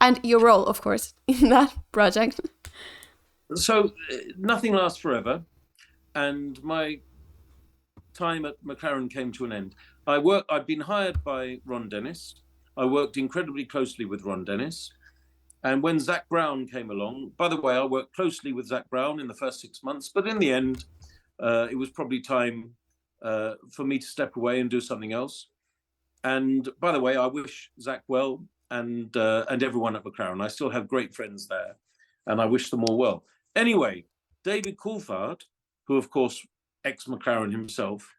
Speaker 1: and your role, of course, in that project?
Speaker 2: So nothing lasts forever, and my time at McLaren came to an end. I'd been hired by Ron Dennis. I worked incredibly closely with Ron Dennis. And when Zak Brown came along, by the way, I worked closely with Zak Brown in the first 6 months, but in the end, it was probably time for me to step away and do something else. And by the way, I wish Zak well, and everyone at McLaren. I still have great friends there, and I wish them all well. Anyway, David Coulthard, who of course ex-McLaren himself,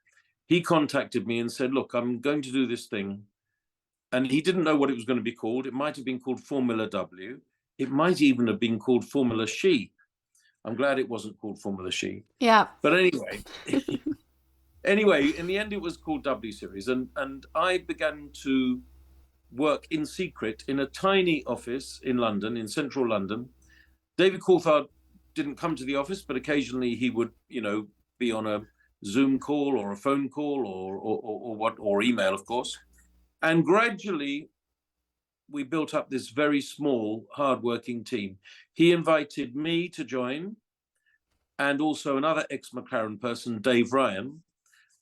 Speaker 2: he contacted me and said, look, I'm going to do this thing. And he didn't know what it was going to be called. It might have been called Formula W. It might even have been called Formula She. I'm glad it wasn't called Formula She.
Speaker 1: Yeah.
Speaker 2: But anyway, in the end, it was called W Series. And I began to work in secret in a tiny office in London, in central London. David Coulthard didn't come to the office, but occasionally he would, be on a Zoom call or a phone call or email, of course. And gradually, we built up this very small, hardworking team. He invited me to join, and also another ex-McLaren person, Dave Ryan,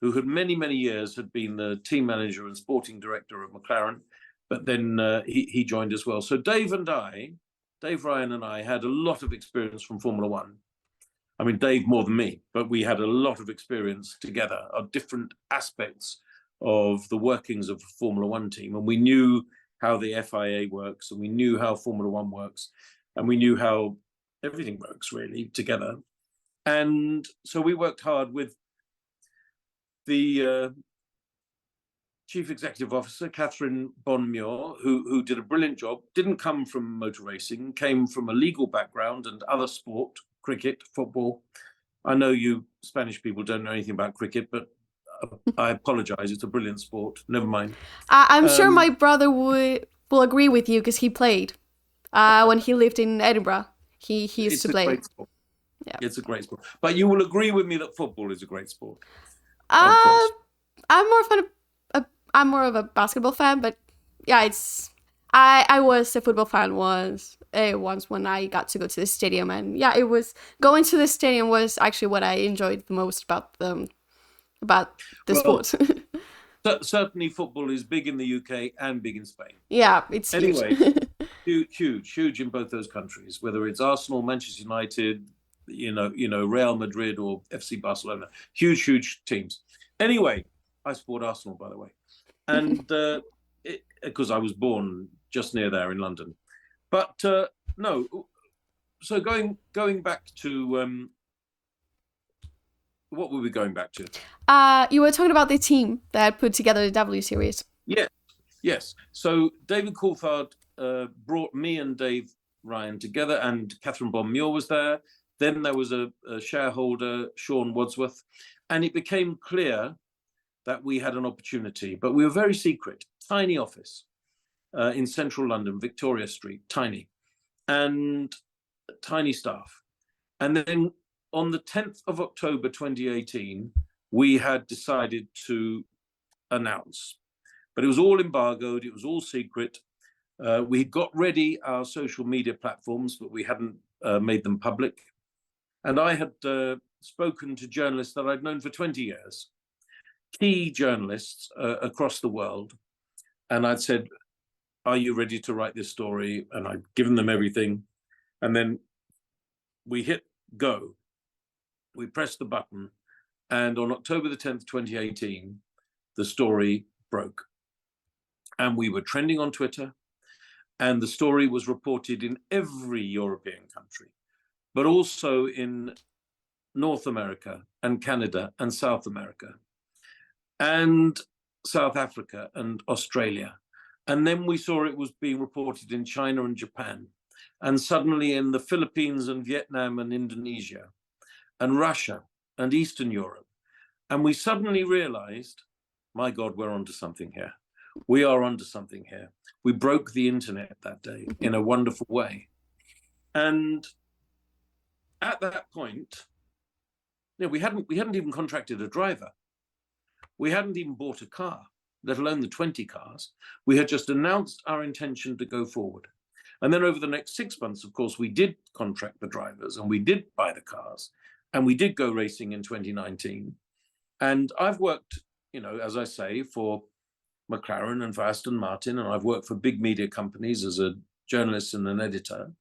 Speaker 2: who had many, many years had been the team manager and sporting director of McLaren, but then he joined as well. So Dave Ryan and I had a lot of experience from Formula One. I mean, Dave more than me, but we had a lot of experience together of different aspects of the workings of a Formula One team. And we knew how the FIA works, and we knew how Formula One works, and we knew how everything works really together. And so we worked hard with the Chief Executive Officer, Catherine Bonmuir, who did a brilliant job, didn't come from motor racing, came from a legal background and other sport, cricket, football. I know you Spanish people don't know anything about cricket, but I apologize. It's a brilliant sport. Never mind.
Speaker 1: I'm sure my brother will agree with you because he played when he lived in Edinburgh. He used to play.
Speaker 2: Great sport. Yeah. It's a great sport. But you will agree with me that football is a great sport.
Speaker 1: I'm more of a basketball fan, but yeah, I was a football fan once when I got to go to the stadium, and yeah, it was going to the stadium was actually what I enjoyed the most about the sport.
Speaker 2: Certainly football is big in the UK and big in Spain.
Speaker 1: Yeah, it's
Speaker 2: anyway.
Speaker 1: Huge.
Speaker 2: huge in both those countries, whether it's Arsenal, Manchester United, Real Madrid or FC Barcelona. Huge teams. Anyway, I support Arsenal, by the way, and because I was born just near there in London. But no, so going back to what were we going back to?
Speaker 1: You were talking about the team that put together the W series.
Speaker 2: Yes. So David Coulthard brought me and Dave Ryan together, and Catherine Bon-Muir was there. Then there was a shareholder, Sean Wadsworth, and it became clear that we had an opportunity, but we were very secret, tiny office in central London, Victoria Street, tiny, and tiny staff. And then on the 10th of October 2018, we had decided to announce, but it was all embargoed, it was all secret. We got ready our social media platforms, but we hadn't made them public. And I had spoken to journalists that I'd known for 20 years, key journalists across the world. And I'd said, are you ready to write this story? And I'd given them everything. And then we hit go. We pressed the button. And on October the 10th, 2018, the story broke. And we were trending on Twitter. And the story was reported in every European country, but also in North America and Canada and South America and South Africa and Australia. And then we saw it was being reported in China and Japan, and suddenly in the Philippines and Vietnam and Indonesia and Russia and Eastern Europe. And we suddenly realized, my God, we're onto something here. We are onto something here. We broke the internet that day in a wonderful way. And at that point, we hadn't even contracted a driver. We hadn't even bought a car, let alone the 20 cars. We had just announced our intention to go forward. And then over the next 6 months, of course, we did contract the drivers and we did buy the cars and we did go racing in 2019. And I've worked, as I say, for McLaren and for Aston Martin, and I've worked for big media companies as a journalist and an editor.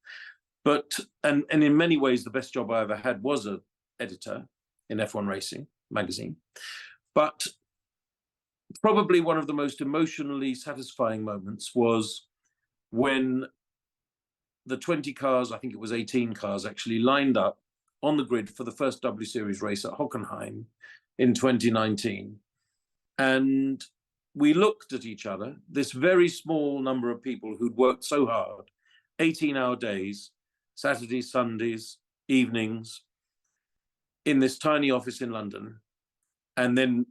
Speaker 2: But and in many ways, the best job I ever had was an editor in F1 Racing magazine. But probably one of the most emotionally satisfying moments was when the 20 cars, I think it was 18 cars, actually lined up on the grid for the first W Series race at Hockenheim in 2019. And we looked at each other, this very small number of people who'd worked so hard, 18-hour days, Saturdays, Sundays, evenings, in this tiny office in London. And then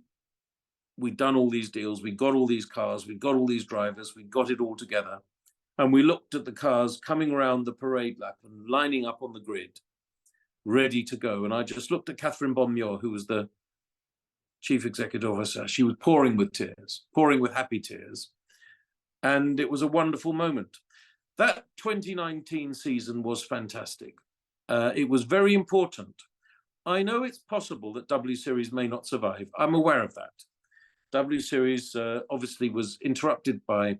Speaker 2: we'd done all these deals, we got all these cars, we got all these drivers, we got it all together. And we looked at the cars coming around the parade lap and lining up on the grid, ready to go. And I just looked at Catherine Bon-Muir, who was the Chief Executive Officer. She was pouring with tears, pouring with happy tears. And it was a wonderful moment. That 2019 season was fantastic. It was very important. I know it's possible that W Series may not survive. I'm aware of that. W Series obviously was interrupted by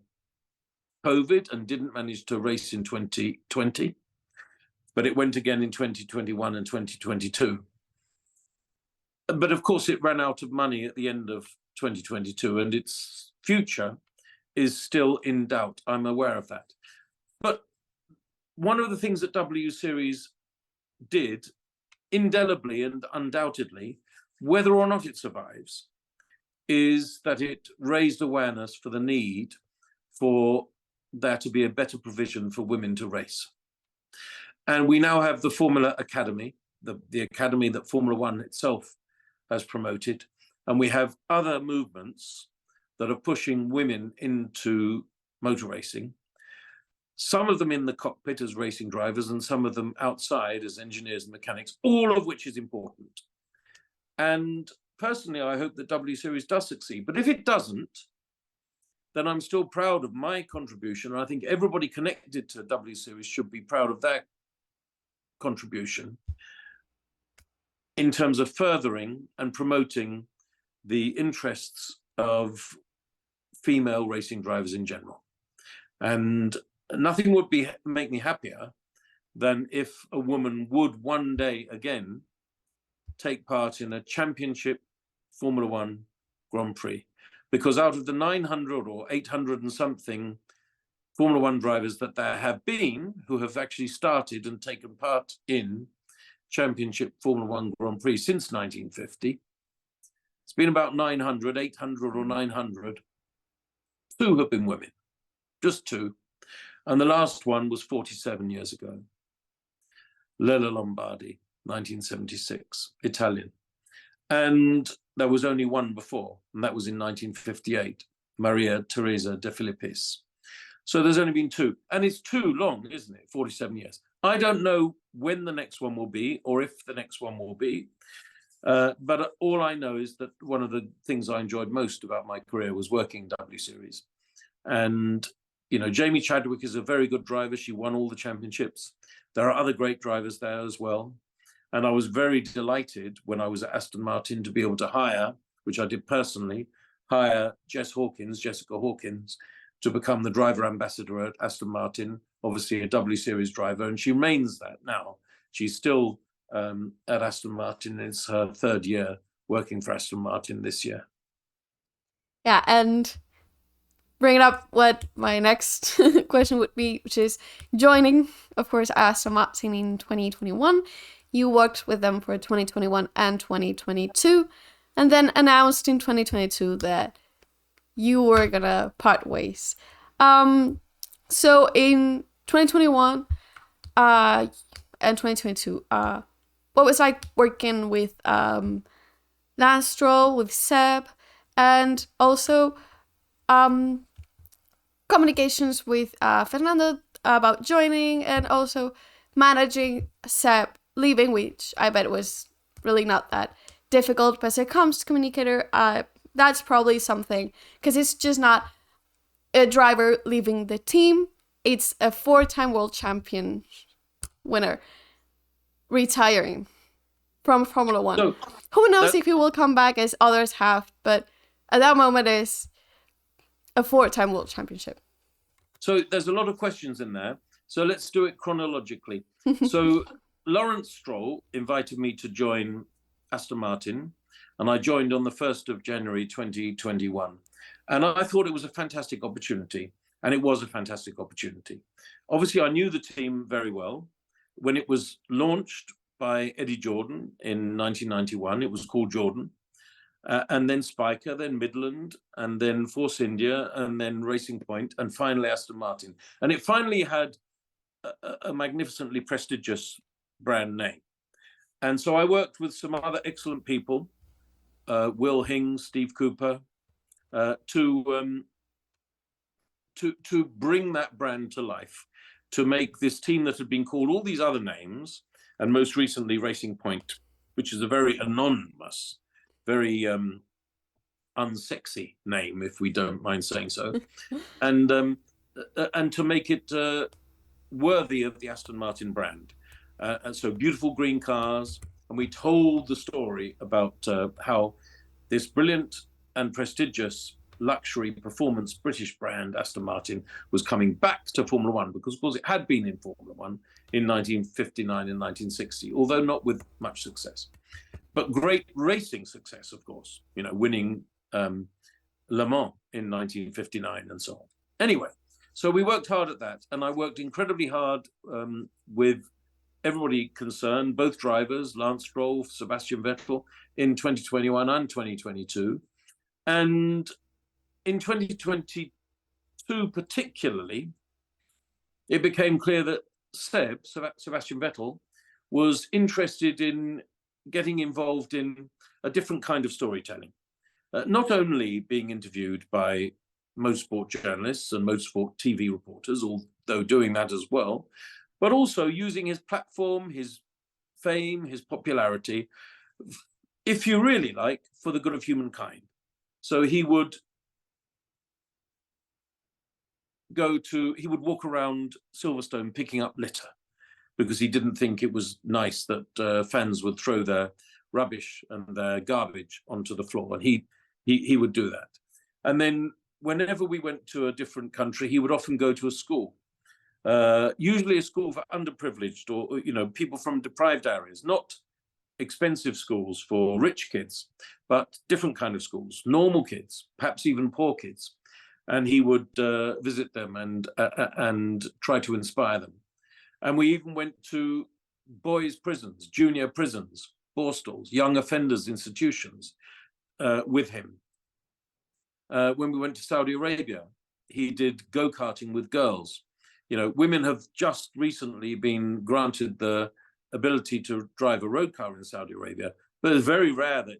Speaker 2: COVID and didn't manage to race in 2020, but it went again in 2021 and 2022. But of course, it ran out of money at the end of 2022, and its future is still in doubt. I'm aware of that. But one of the things that W Series did, indelibly and undoubtedly, whether or not it survives, is that it raised awareness for the need for there to be a better provision for women to race. And we now have the Formula Academy, the academy that Formula One itself has promoted. And we have other movements that are pushing women into motor racing. Some of them in the cockpit as racing drivers and some of them outside as engineers and mechanics, all of which is important. And personally, I hope that W Series does succeed. But if it doesn't, then I'm still proud of my contribution. And I think everybody connected to W Series should be proud of their contribution in terms of furthering and promoting the interests of female racing drivers in general. And nothing would make me happier than if a woman would one day again take part in a championship Formula One Grand Prix. Because out of the 900 or 800 and something Formula One drivers that there have been who have actually started and taken part in championship Formula One Grand Prix since 1950, it's been about 900, 800 or 900. 2 have been women, just 2. And the last one was 47 years ago. Lella Lombardi, 1976, Italian. And there was only one before, and that was in 1958, Maria Teresa de Filippis. So there's only been 2. And it's too long, isn't it? 47 years. I don't know when the next one will be, or if the next one will be. But all I know is that one of the things I enjoyed most about my career was working W Series. And, you know, Jamie Chadwick is a very good driver. She won all the championships. There are other great drivers there as well. And I was very delighted when I was at Aston Martin to be able to hire, which I did personally, hire Jessica Hawkins, to become the driver ambassador at Aston Martin, obviously a W Series driver. And she remains that now. She's still at Aston Martin. It's her 3rd year working for Aston Martin this year.
Speaker 1: Yeah, and bringing up what my next question would be, which is joining, of course, Aston Martin in 2021. You worked with them for 2021 and 2022, and then announced in 2022 that you were gonna part ways. So in 2021 and 2022, what was like working with Lance Stroll, with Seb, and also communications with Fernando about joining, and also managing Seb leaving, which I bet was really not that difficult. But as a comms communicator, that's probably something, because it's just not a driver leaving the team, it's a 4-time world champion winner retiring from Formula One. So, who knows if he will come back as others have, but at that moment is a 4-time world championship.
Speaker 2: So there's a lot of questions in there. So let's do it chronologically. So Lawrence Stroll invited me to join Aston Martin, and I joined on the 1st of January 2021. And I thought it was a fantastic opportunity, and it was a fantastic opportunity. Obviously, I knew the team very well. When it was launched by Eddie Jordan in 1991, it was called Jordan. And then Spiker, then Midland, and then Force India, and then Racing Point, and finally Aston Martin. And it finally had a magnificently prestigious brand name. And so I worked with some other excellent people, Will Hing, Steve Cooper, to bring that brand to life, to make this team that had been called all these other names, and most recently Racing Point, which is a very anonymous, very unsexy name, if we don't mind saying so, and to make it worthy of the Aston Martin brand. And so beautiful green cars, and we told the story about how this brilliant and prestigious luxury performance British brand Aston Martin was coming back to Formula One, because of course it had been in Formula One in 1959 and 1960, although not with much success. But great racing success, of course, you know, winning Le Mans in 1959 and so on. Anyway, so we worked hard at that, and I worked incredibly hard with everybody concerned, both drivers, Lance Stroll, Sebastian Vettel, in 2021 and 2022. And in 2022 particularly, it became clear that Sebastian Vettel, was interested in getting involved in a different kind of storytelling. Not only being interviewed by motorsport journalists and motorsport TV reporters, although doing that as well, but also using his platform, his fame, his popularity, if you really like, for the good of humankind. So he would walk around Silverstone picking up litter, because he didn't think it was nice that fans would throw their rubbish and their garbage onto the floor, and he would do that. And then whenever we went to a different country, he would often go to a school usually a school for underprivileged or, people from deprived areas, not expensive schools for rich kids, but different kind of schools, normal kids, perhaps even poor kids. And he would visit them and try to inspire them. And we even went to boys' prisons, junior prisons, borstalls, young offenders institutions with him. When we went to Saudi Arabia, he did go-karting with girls. Women have just recently been granted the ability to drive a road car in Saudi Arabia, but it's very rare that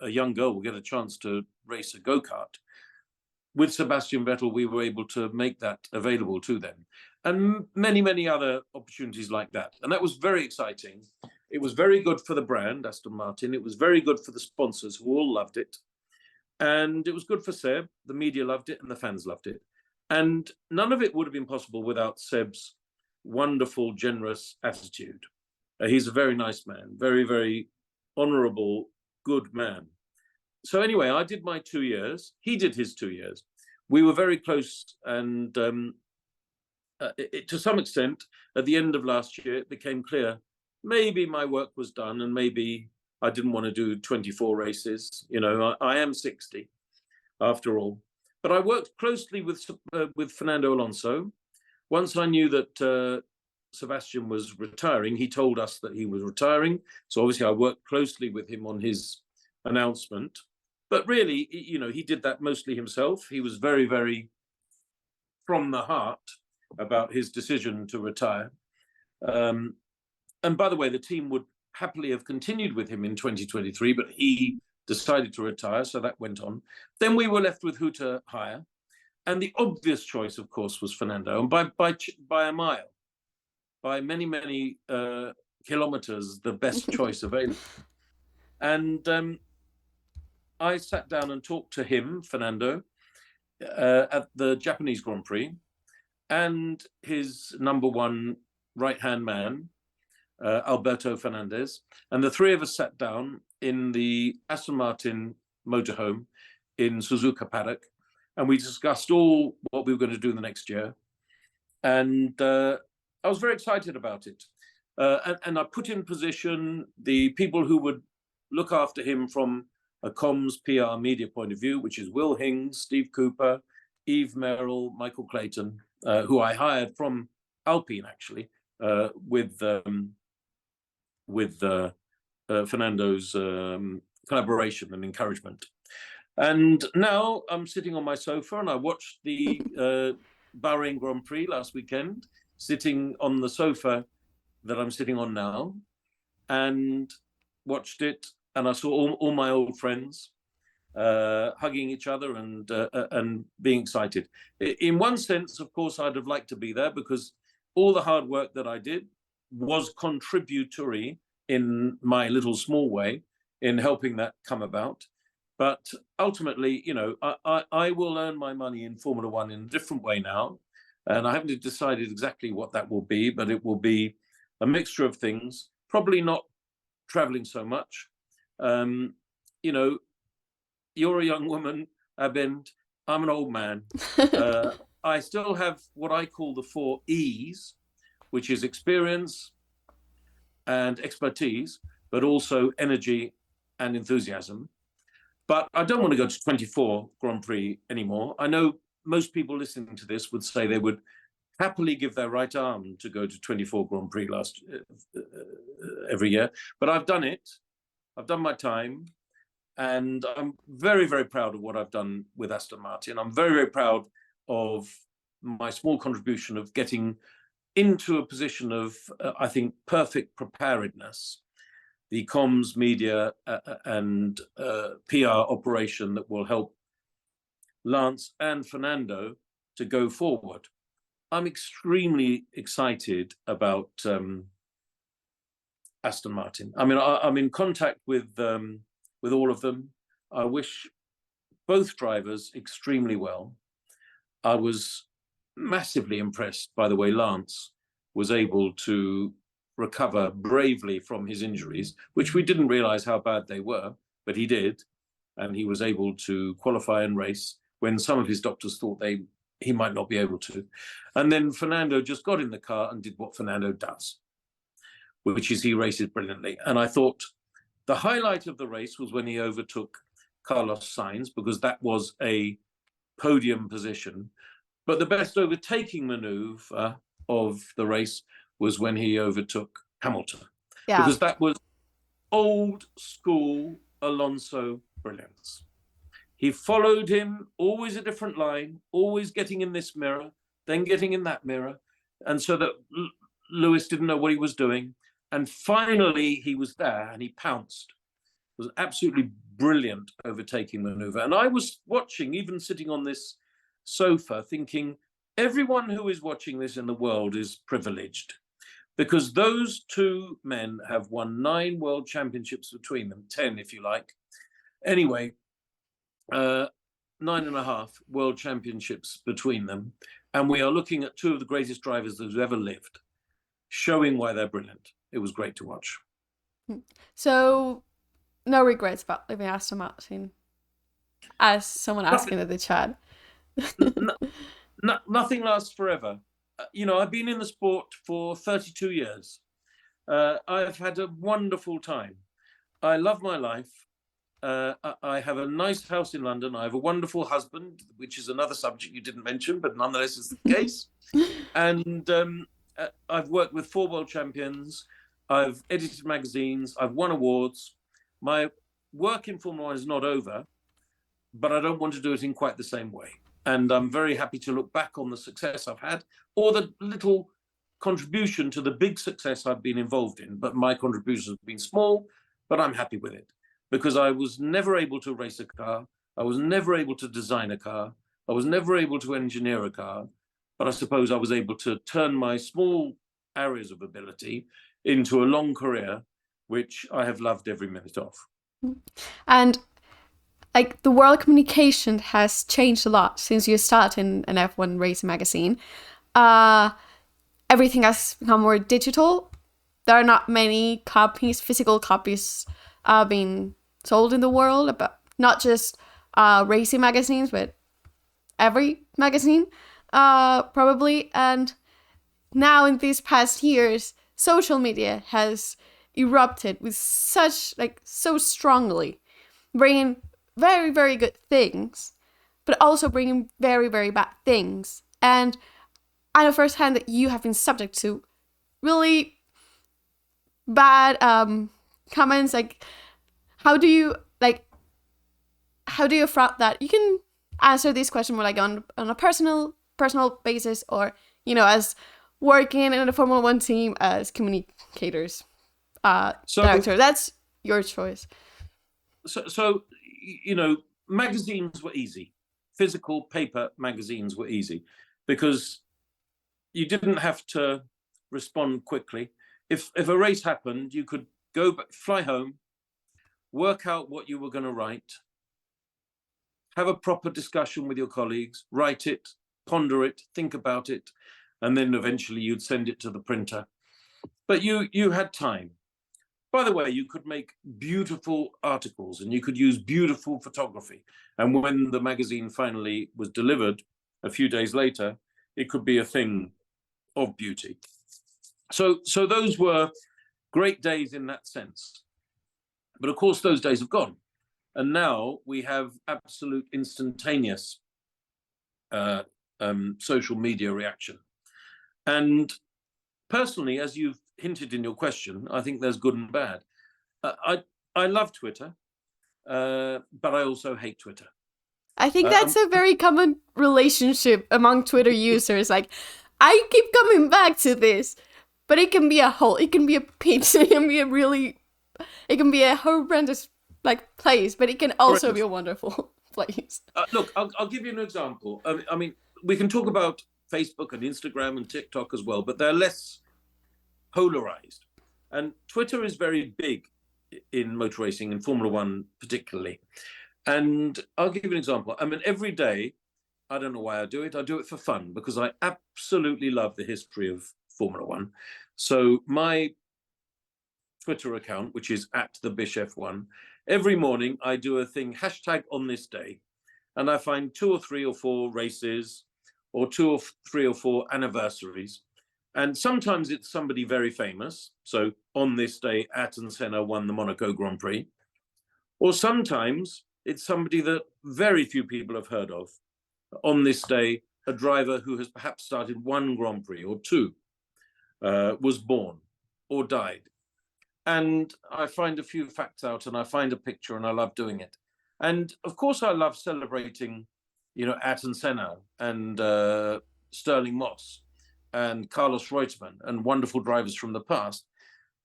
Speaker 2: a young girl will get a chance to race a go-kart. With Sebastian Vettel, we were able to make that available to them, and many, many other opportunities like that. And that was very exciting. It was very good for the brand, Aston Martin. It was very good for the sponsors, who all loved it. And it was good for Seb. The media loved it and the fans loved it. And none of it would have been possible without Seb's wonderful, generous attitude. He's a very nice man, very, very honorable, good man. So anyway, I did my 2 years. He did his 2 years. We were very close, and to some extent, at the end of last year, it became clear maybe my work was done, and maybe I didn't want to do 24 races. I am 60 after all. But I worked closely with Fernando Alonso. Once I knew that Sebastian was retiring, he told us that he was retiring. So obviously I worked closely with him on his announcement. But really, he did that mostly himself. He was very, very from the heart about his decision to retire. And by the way, the team would happily have continued with him in 2023, but he decided to retire, so that went on. Then we were left with who to hire. And the obvious choice, of course, was Fernando. And by a mile, by many, many kilometers, the best choice available. And I sat down and talked to him, Fernando, at the Japanese Grand Prix, and his number one right-hand man, Alberto Fernandez. And the three of us sat down in the Aston Martin motorhome in Suzuka Paddock, and we discussed all what we were going to do the next year. And I was very excited about it. And I put in position the people who would look after him from a comms, PR, media point of view, which is Will Hings, Steve Cooper, Eve Merrill, Michael Clayton, who I hired from Alpine, actually, with Fernando's collaboration and encouragement. And now I'm sitting on my sofa, and I watched the Bahrain Grand Prix last weekend, sitting on the sofa that I'm sitting on now, and watched it. And I saw all my old friends hugging each other and being excited. In one sense, of course, I'd have liked to be there, because all the hard work that I did was contributory in my little small way in helping that come about. But ultimately, I will earn my money in Formula One in a different way now. And I haven't decided exactly what that will be, but it will be a mixture of things, probably not traveling so much. You're a young woman, Abend. I'm an old man. I still have what I call the 4 E's, which is experience and expertise, but also energy and enthusiasm. But I don't want to go to 24 Grand Prix anymore. I know most people listening to this would say they would happily give their right arm to go to 24 Grand Prix every year. But I've done it. I've done my time. And I'm very, very proud of what I've done with Aston Martin. I'm very, very proud of my small contribution of getting into a position of, I think, perfect preparedness, the comms, media, and PR operation that will help Lance and Fernando to go forward. I'm extremely excited about Aston Martin. I mean, I'm in contact with all of them. I wish both drivers extremely well. I was massively impressed by the way Lance was able to recover bravely from his injuries, which we didn't realize how bad they were, but he did. And he was able to qualify and race when some of his doctors thought they he might not be able to. And then Fernando just got in the car and did what Fernando does, which is he races brilliantly. And I thought the highlight of the race was when he overtook Carlos Sainz, because that was a podium position. But the best overtaking maneuver of the race was when he overtook Hamilton, because that was old school Alonso brilliance. He followed him, always a different line, always getting in this mirror, then getting in that mirror. And so that Lewis didn't know what he was doing. And finally, he was there and he pounced. It was absolutely brilliant overtaking maneuver. And I was watching, even sitting on this sofa, thinking, everyone who is watching this in the world is privileged, because those two men have won 9 world championships between them, 10 if you like. Anyway, 9.5 world championships between them. And we are looking at 2 of the greatest drivers that have ever lived, showing why they're brilliant. It was great to watch.
Speaker 1: So, no regrets about leaving Aston Martin, as someone asking in the chat.
Speaker 2: Nothing lasts forever. You know, I've been in the sport for 32 years. I've had a wonderful time. I love my life. I have a nice house in London. I have a wonderful husband, which is another subject you didn't mention, but nonetheless is the case. And I've worked with 4 world champions. I've edited magazines. I've won awards. My work in Formula One is not over, but I don't want to do it in quite the same way. And I'm very happy to look back on the success I've had, or the little contribution to the big success I've been involved in. But my contributions have been small, but I'm happy with it, because I was never able to race a car. I was never able to design a car. I was never able to engineer a car. But I suppose I was able to turn my small areas of ability into a long career, which I have loved every minute of.
Speaker 1: And like, the world communication has changed a lot since you started in an F1 racing magazine. Everything has become more digital. There are not many copies, physical copies, being sold in the world, but not just racing magazines, but every magazine, probably. And now in these past years, social media has erupted with so strongly, bringing very, very good things, but also bringing very, very bad things. And I know firsthand that you have been subject to really bad comments. Like, how do you front that? You can answer this question more like on a personal basis, or, you know, as working in a Formula One team as communicators, director. That's your choice.
Speaker 2: So, you know, magazines were easy. Physical paper magazines were easy because you didn't have to respond quickly. If a race happened, you could go back, fly home, work out what you were going to write, have a proper discussion with your colleagues, write it, ponder it, think about it, and then eventually you'd send it to the printer. But you had time. By the way, you could make beautiful articles and you could use beautiful photography. And when the magazine finally was delivered a few days later, it could be a thing of beauty. So those were great days in that sense. But of course, those days have gone. And now we have absolute instantaneous social media reaction. And personally, as you've hinted in your question, I think there's good and bad. I love Twitter, but I also hate Twitter.
Speaker 1: I think that's a very common relationship among Twitter users. Like, I keep coming back to this, but it can be a hole, it can be a pitch, it can be a horrendous place, but it can also be a wonderful place.
Speaker 2: Look, I'll give you an example. I mean, we can talk about Facebook and Instagram and TikTok as well, but they're less polarized. And Twitter is very big in motor racing, in Formula One particularly. And I'll give you an example. I mean, every day, I don't know why I do it for fun, because I absolutely love the history of Formula One. So my Twitter account, which is @TheBishF1, every morning I do a thing, #on this day, and I find 2 or 3 or 4 races or 2 or 3 or 4 anniversaries. And sometimes it's somebody very famous. So on this day, Ayrton Senna won the Monaco Grand Prix. Or sometimes it's somebody that very few people have heard of. On this day, a driver who has perhaps started 1 Grand Prix or 2 was born or died. And I find a few facts out and I find a picture and I love doing it. And of course, I love celebrating, Ayrton Senna and Sterling Moss and Carlos Reutemann and wonderful drivers from the past.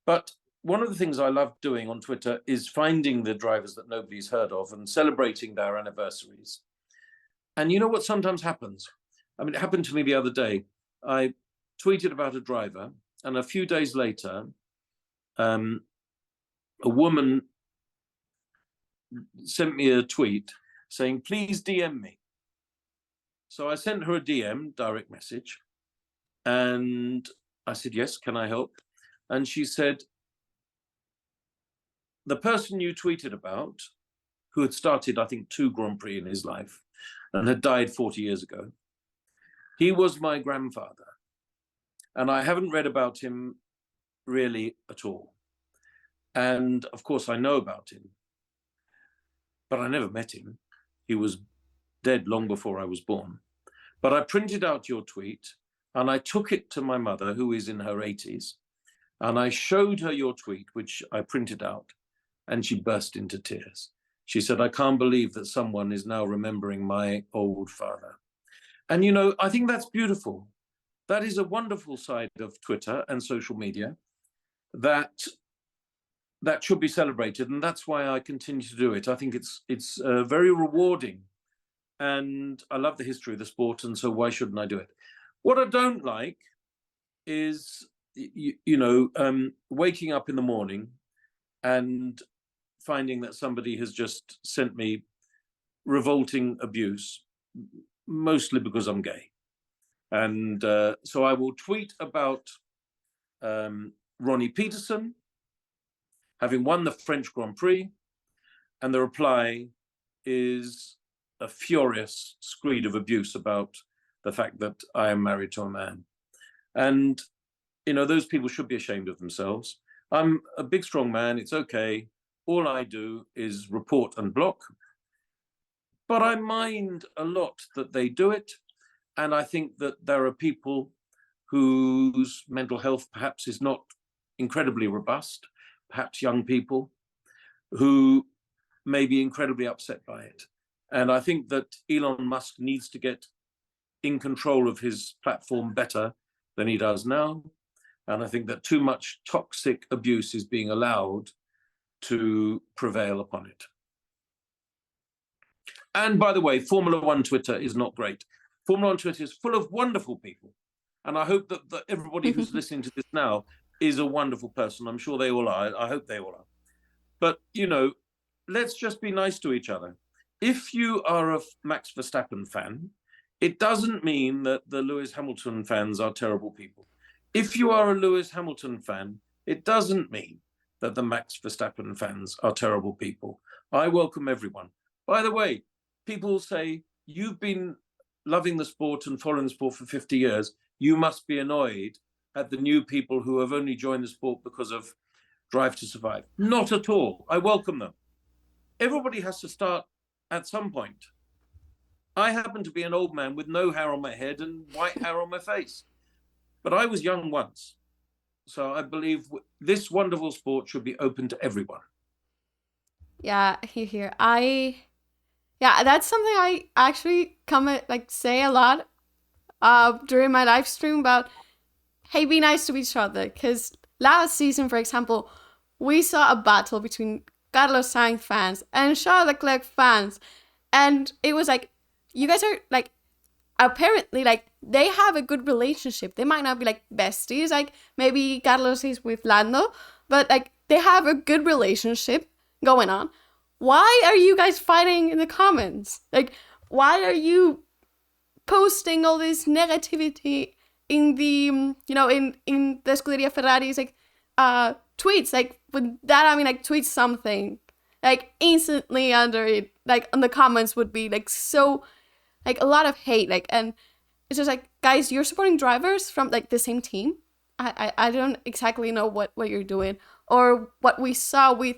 Speaker 2: But one of the things I love doing on Twitter is finding the drivers that nobody's heard of and celebrating their anniversaries. And you know what sometimes happens? I mean, it happened to me the other day. I tweeted about a driver, and a few days later, a woman sent me a tweet saying, please DM me. So I sent her a DM, direct message, and I said, yes, can I help? And she said, the person you tweeted about, who had started, I think, 2 Grand Prix in his life and had died 40 years ago, he was my grandfather. And I haven't read about him really at all. And of course, I know about him, but I never met him. He was dead long before I was born. But I printed out your tweet and I took it to my mother, who is in her 80s, and I showed her your tweet, which I printed out, and she burst into tears. She said, I can't believe that someone is now remembering my old father. And, I think that's beautiful. That is a wonderful side of Twitter and social media that should be celebrated. And that's why I continue to do it. I think it's very rewarding. And I love the history of the sport. And so why shouldn't I do it? What I don't like is, waking up in the morning and finding that somebody has just sent me revolting abuse, mostly because I'm gay. And so I will tweet about Ronnie Peterson having won the French Grand Prix, and the reply is a furious screed of abuse about the fact that I am married to a man. And, those people should be ashamed of themselves. I'm a big, strong man. It's okay. All I do is report and block. But I mind a lot that they do it. And I think that there are people whose mental health perhaps is not incredibly robust, perhaps young people who may be incredibly upset by it. And I think that Elon Musk needs to get in control of his platform better than he does now. And I think that too much toxic abuse is being allowed to prevail upon it. And by the way, Formula One Twitter is not great. Formula One Twitter is full of wonderful people. And I hope that everybody who's listening to this now is a wonderful person. I'm sure they all are. I hope they all are. But, let's just be nice to each other. If you are a Max Verstappen fan, it doesn't mean that the Lewis Hamilton fans are terrible people. If you are a Lewis Hamilton fan, it doesn't mean that the Max Verstappen fans are terrible people. I welcome everyone. By the way, people say, you've been loving the sport and following the sport for 50 years. You must be annoyed at the new people who have only joined the sport because of Drive to Survive. Not at all. I welcome them. Everybody has to start at some point. I happen to be an old man with no hair on my head and white hair on my face. But I was young once. So I believe this wonderful sport should be open to everyone.
Speaker 1: Yeah, here. That's something I actually say a lot during my live stream about, hey, be nice to each other. Because last season, for example, we saw a battle between Carlos Sainz fans and Charles Leclerc fans. And it was like, you guys are apparently they have a good relationship. They might not be besties, maybe Carlos is with Lando, but they have a good relationship going on. Why are you guys fighting in the comments? Why are you posting all this negativity in the in the Scuderia Ferrari's tweets? With that I mean tweet something instantly under it, on the comments would be so a lot of hate, and it's just like, guys, you're supporting drivers from like the same team. I don't exactly know what you're doing, or what we saw with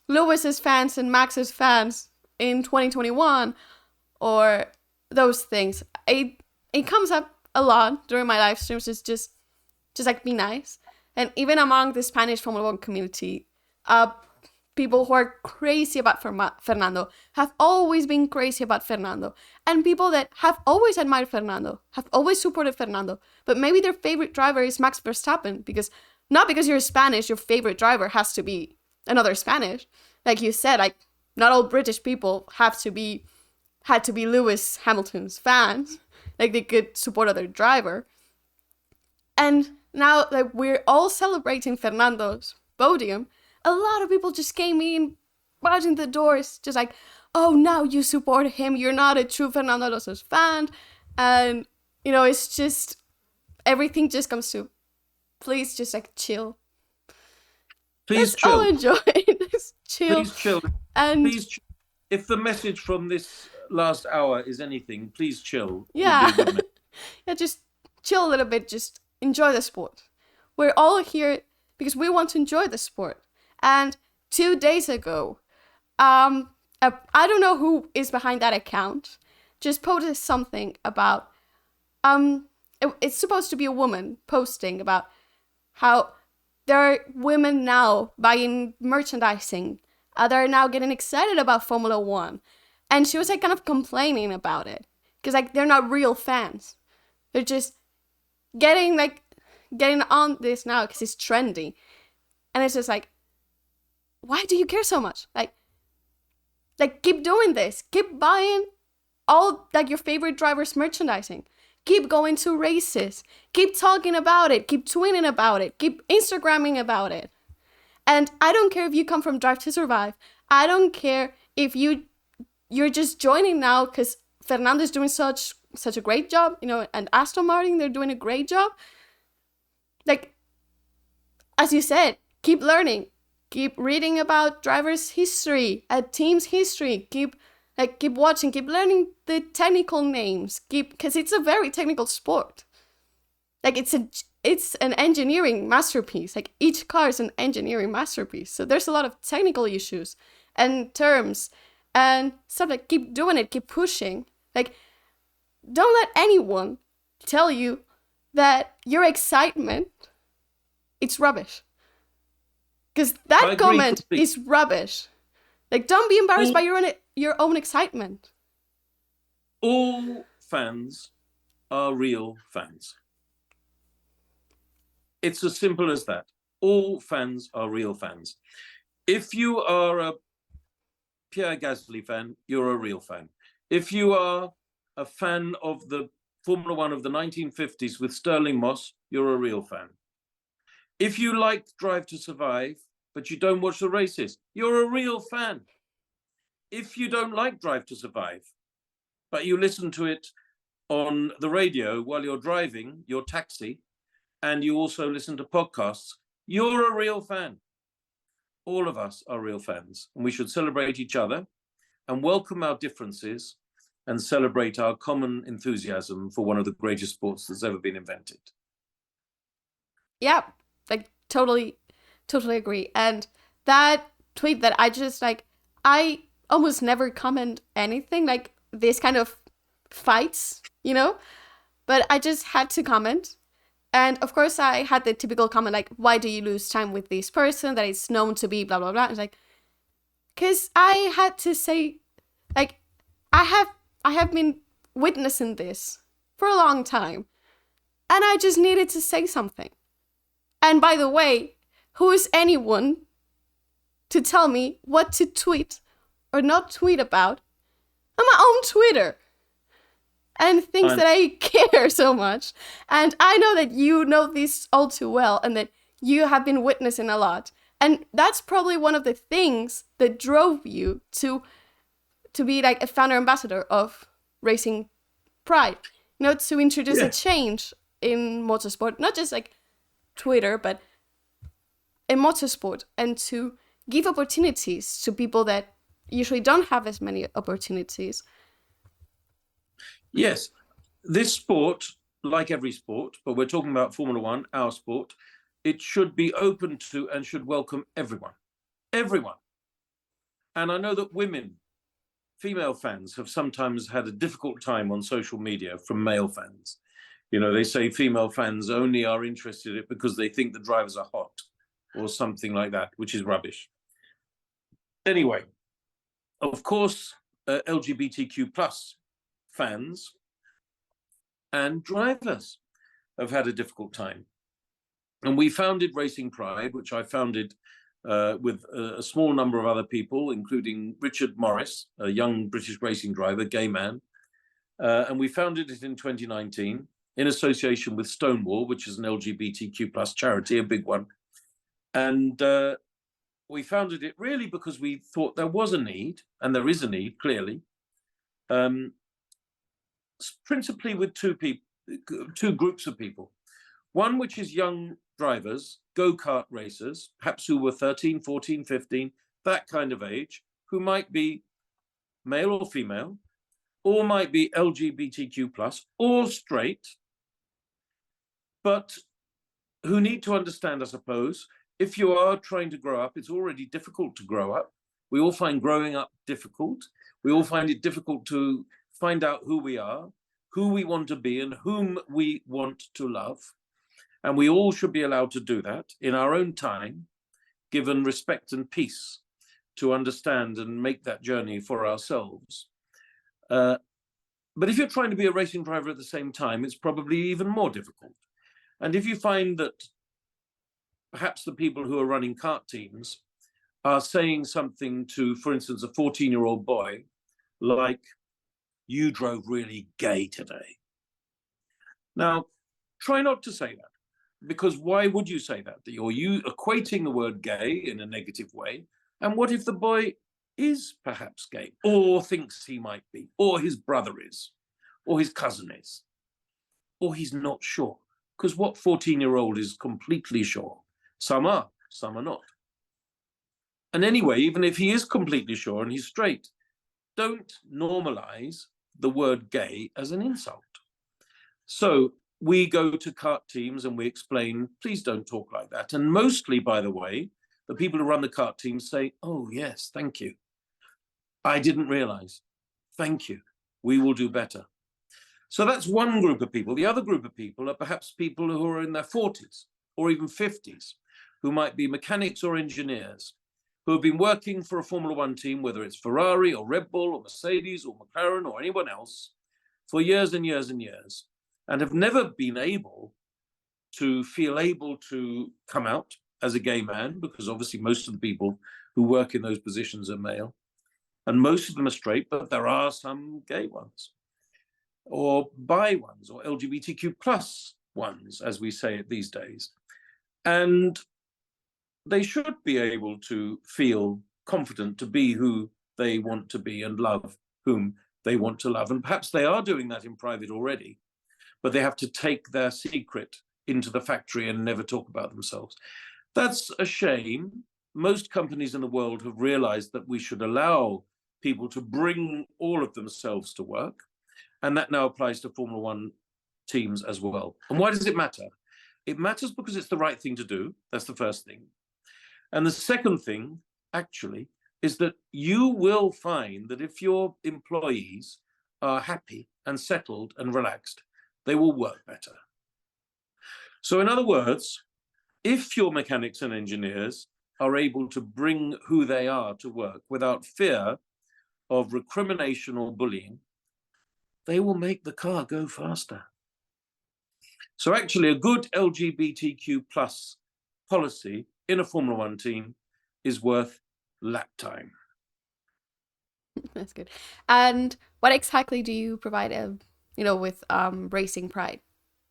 Speaker 1: Lewis's fans and Max's fans in 2021, or those things. It comes up a lot during my live streams. It's just like, be nice. And even among the Spanish Formula One community, people who are crazy about Fernando have always been crazy about Fernando. And people that have always admired Fernando, have always supported Fernando, but maybe their favorite driver is Max Verstappen, because not because you're Spanish, your favorite driver has to be another Spanish. Like you said, like, not all British people had to be Lewis Hamilton's fans. Like, they could support other driver. And now that we're all celebrating Fernando's podium, a lot of people just came in, barging the doors, just like, oh, now you support him, you're not a true Fernando Alonso's fan. And, you know, it's just, everything just comes to, please just like chill.
Speaker 2: Please
Speaker 1: Let's
Speaker 2: chill.
Speaker 1: all enjoy it. Just chill.
Speaker 2: Please chill.
Speaker 1: And
Speaker 2: please chill. If the message from this last hour is anything, please chill.
Speaker 1: yeah, yeah, just chill a little bit, just enjoy the sport. We're all here because we want to enjoy the sport. And 2 days ago, I don't know who is behind that account, just posted something about, it's supposed to be a woman posting about how there are women now buying merchandising. They're now getting excited about Formula One. And she was like kind of complaining about it. Because like, they're not real fans. They're just getting on this now because it's trendy. And it's just like, why do you care so much? Like keep doing this. Keep buying all like your favorite drivers' merchandising. Keep going to races. Keep talking about it. Keep tweeting about it. Keep Instagramming about it. And I don't care if you come from Drive to Survive. I don't care if you're just joining now because Fernando's doing such a great job, you know, and Aston Martin, they're doing a great job. Like, as you said, keep learning. Keep reading about drivers' history, a team's history. Keep watching, keep learning the technical names. Because it's a very technical sport. Like, it's an engineering masterpiece. Like, each car is an engineering masterpiece. So there's a lot of technical issues and terms and stuff. Like, keep doing it, keep pushing. Like, don't let anyone tell you that your excitement, it's rubbish. Because that comment is rubbish. Like, don't be embarrassed by your own excitement.
Speaker 2: All fans are real fans. It's as simple as that. All fans are real fans. If you are a Pierre Gasly fan, you're a real fan. If you are a fan of the Formula One of the 1950s with Stirling Moss, you're a real fan. If you like Drive to Survive, but you don't watch the races, you're a real fan. If you don't like Drive to Survive, but you listen to it on the radio while you're driving your taxi, and you also listen to podcasts, you're a real fan. All of us are real fans, and we should celebrate each other and welcome our differences and celebrate our common enthusiasm for one of the greatest sports that's ever been invented.
Speaker 1: Yeah, like totally agree. And that tweet that I almost never comment anything, like this kind of fights, you know, but I just had to comment. And of course I had the typical comment like, why do you lose time with this person that is known to be blah, blah, blah. It's like, because I had to say, like, I have been witnessing this for a long time. And I just needed to say something. And by the way, who is anyone to tell me what to tweet or not tweet about on my own Twitter? And things that I care so much. And I know that you know this all too well and that you have been witnessing a lot. And that's probably one of the things that drove you to be like a founder ambassador of Racing Pride. You know, to introduce a change in motorsport, not just like Twitter, but in motorsport, and to give opportunities to people that usually don't have as many opportunities.
Speaker 2: Yes, this sport, like every sport, but we're talking about Formula One, our sport, it should be open to and should welcome everyone. Everyone. And I know that women, female fans, have sometimes had a difficult time on social media from male fans. You know, they say female fans only are interested in it because they think the drivers are hot or something like that, which is rubbish. Anyway, of course, LGBTQ plus fans and drivers have had a difficult time. And we founded Racing Pride, which I founded with a small number of other people, including Richard Morris, a young British racing driver, gay man. And we founded it in 2019 in association with Stonewall, which is an LGBTQ plus charity, a big one. And we founded it really because we thought there was a need, and there is a need, clearly, principally with two groups of people. One, which is young drivers, go-kart racers, perhaps who were 13, 14, 15, that kind of age, who might be male or female, or might be LGBTQ plus, or straight, but who need to understand, I suppose, if you are trying to grow up, it's already difficult to grow up. We all find growing up difficult. We all find it difficult to find out who we are, who we want to be, and whom we want to love. And we all should be allowed to do that in our own time, given respect and peace to understand and make that journey for ourselves. But if you're trying to be a racing driver at the same time, it's probably even more difficult. And if you find that perhaps the people who are running kart teams are saying something to, for instance, a 14-year-old boy, like, "You drove really gay today." Now, try not to say that, because why would you say that? Are you equating the word gay in a negative way? And what if the boy is perhaps gay, or thinks he might be, or his brother is, or his cousin is, or he's not sure? Because what 14-year-old is completely sure? Some are not. And anyway, even if he is completely sure and he's straight, don't normalize the word gay as an insult. So we go to kart teams and we explain, please don't talk like that. And mostly, by the way, the people who run the kart teams say, "Oh, yes, thank you. I didn't realize. Thank you. We will do better." So that's one group of people. The other group of people are perhaps people who are in their 40s or even 50s, who might be mechanics or engineers, who have been working for a Formula One team, whether it's Ferrari or Red Bull or Mercedes or McLaren or anyone else, for years and years and years, and have never been able to feel able to come out as a gay man, because obviously most of the people who work in those positions are male, and most of them are straight, but there are some gay ones, or bi ones, or LGBTQ plus ones, as we say it these days. And they should be able to feel confident to be who they want to be and love whom they want to love. And perhaps they are doing that in private already, but they have to take their secret into the factory and never talk about themselves. That's a shame. Most companies in the world have realized that we should allow people to bring all of themselves to work. And that now applies to Formula One teams as well. And why does it matter? It matters because it's the right thing to do. That's the first thing. And the second thing, actually, is that you will find that if your employees are happy and settled and relaxed, they will work better. So in other words, if your mechanics and engineers are able to bring who they are to work without fear of recrimination or bullying, they will make the car go faster. So actually, a good LGBTQ plus policy in a Formula One team is worth lap time.
Speaker 1: That's good. And what exactly do you provide, with Racing Pride?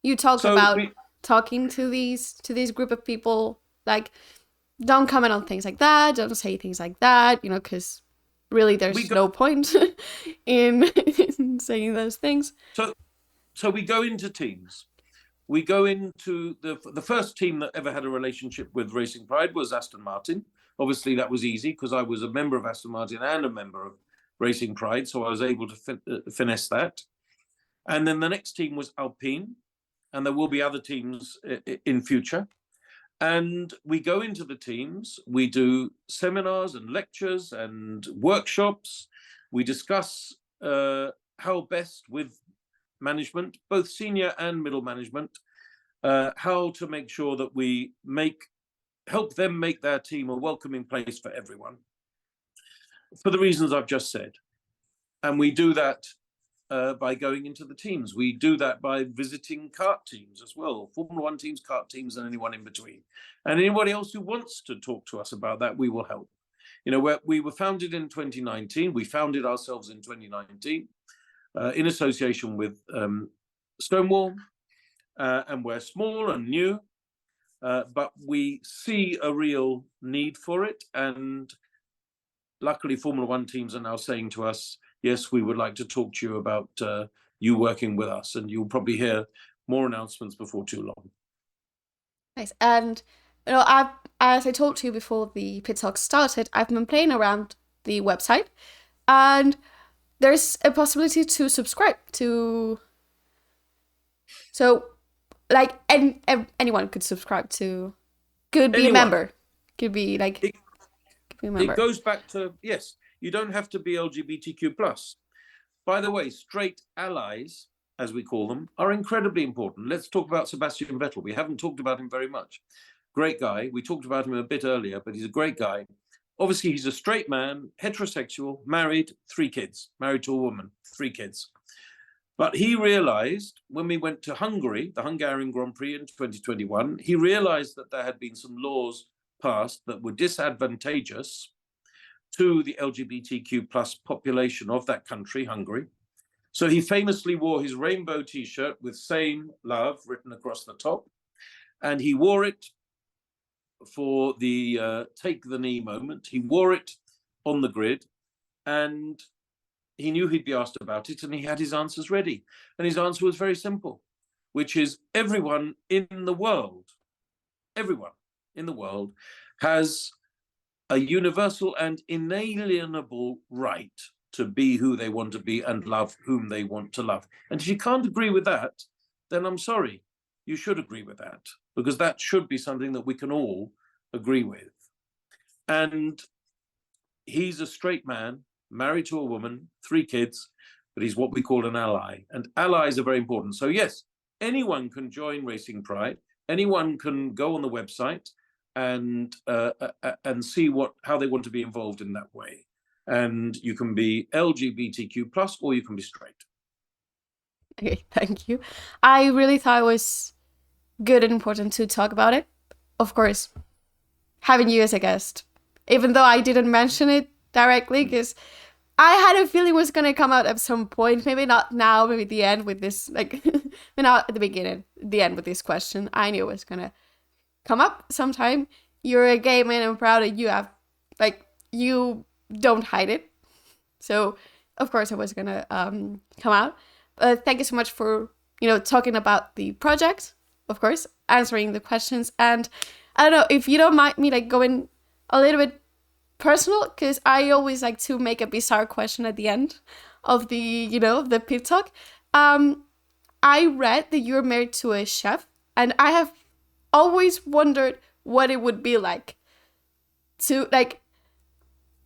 Speaker 1: You talked about talking to these group of people, like, don't comment on things like that, don't say things like that, because really there's no point in saying those things.
Speaker 2: So we go into teams. We go into the first team that ever had a relationship with Racing Pride was Aston Martin. Obviously, that was easy because I was a member of Aston Martin and a member of Racing Pride, so I was able to finesse that. And then the next team was Alpine, and there will be other teams in future. And we go into the teams, we do seminars and lectures and workshops. We discuss how best with management, both senior and middle management, how to make sure that we help them make their team a welcoming place for everyone, for the reasons I've just said. And we do that by going into the teams. We do that by visiting kart teams as well, Formula One teams, kart teams, and anyone in between. And anybody else who wants to talk to us about that, we will help. You know, we were founded in 2019. We founded ourselves in 2019 in association with Stonewall, and we're small and new, but we see a real need for it. And luckily, Formula One teams are now saying to us, yes, we would like to talk to you about you working with us, and you'll probably hear more announcements before too long.
Speaker 1: Nice. And you know, as I told you before the pit talk started, I've been playing around the website, and there's a possibility to subscribe to. So, like, anyone could subscribe to. Could be anyone. A member. Could be like. Could be a member.
Speaker 2: It goes back to, yes. You don't have to be LGBTQ+. By the way, straight allies, as we call them, are incredibly important. Let's talk about Sebastian Vettel. We haven't talked about him very much. Great guy. We talked about him a bit earlier, but he's a great guy. Obviously, he's a straight man, heterosexual, married, 3 kids, married to a woman, 3 kids. But he realized when we went to Hungary, the Hungarian Grand Prix in 2021, he realized that there had been some laws passed that were disadvantageous to the LGBTQ+ population of that country, Hungary. So he famously wore his rainbow T-shirt with "Same Love" written across the top. And he wore it for the take the knee moment. He wore it on the grid, and he knew he'd be asked about it, and he had his answers ready. And his answer was very simple, which is everyone in the world has a universal and inalienable right to be who they want to be and love whom they want to love. And if you can't agree with that, then I'm sorry, you should agree with that, because that should be something that we can all agree with. And he's a straight man, married to a woman, 3 kids, but he's what we call an ally. And allies are very important. So yes, anyone can join Racing Pride. Anyone can go on the website and see how they want to be involved in that way. And you can be LGBTQ+, or you can be straight.
Speaker 1: Okay, thank you. I really thought it was good and important to talk about it. Of course, having you as a guest, even though I didn't mention it directly, because I had a feeling it was going to come out at some point. Maybe not now, maybe at the end with this, like, not at the beginning, the end with this question. I knew it was going to come up sometime. You're a gay man, I'm proud that you have, like, you don't hide it. So, of course, it was going to come out. Thank you so much for, talking about the project, of course, answering the questions. And I don't know, if you don't mind me, like, going a little bit personal, because I always like to make a bizarre question at the end of the, the pit talk. I read that you're married to a chef, and I have always wondered what it would be like to, like,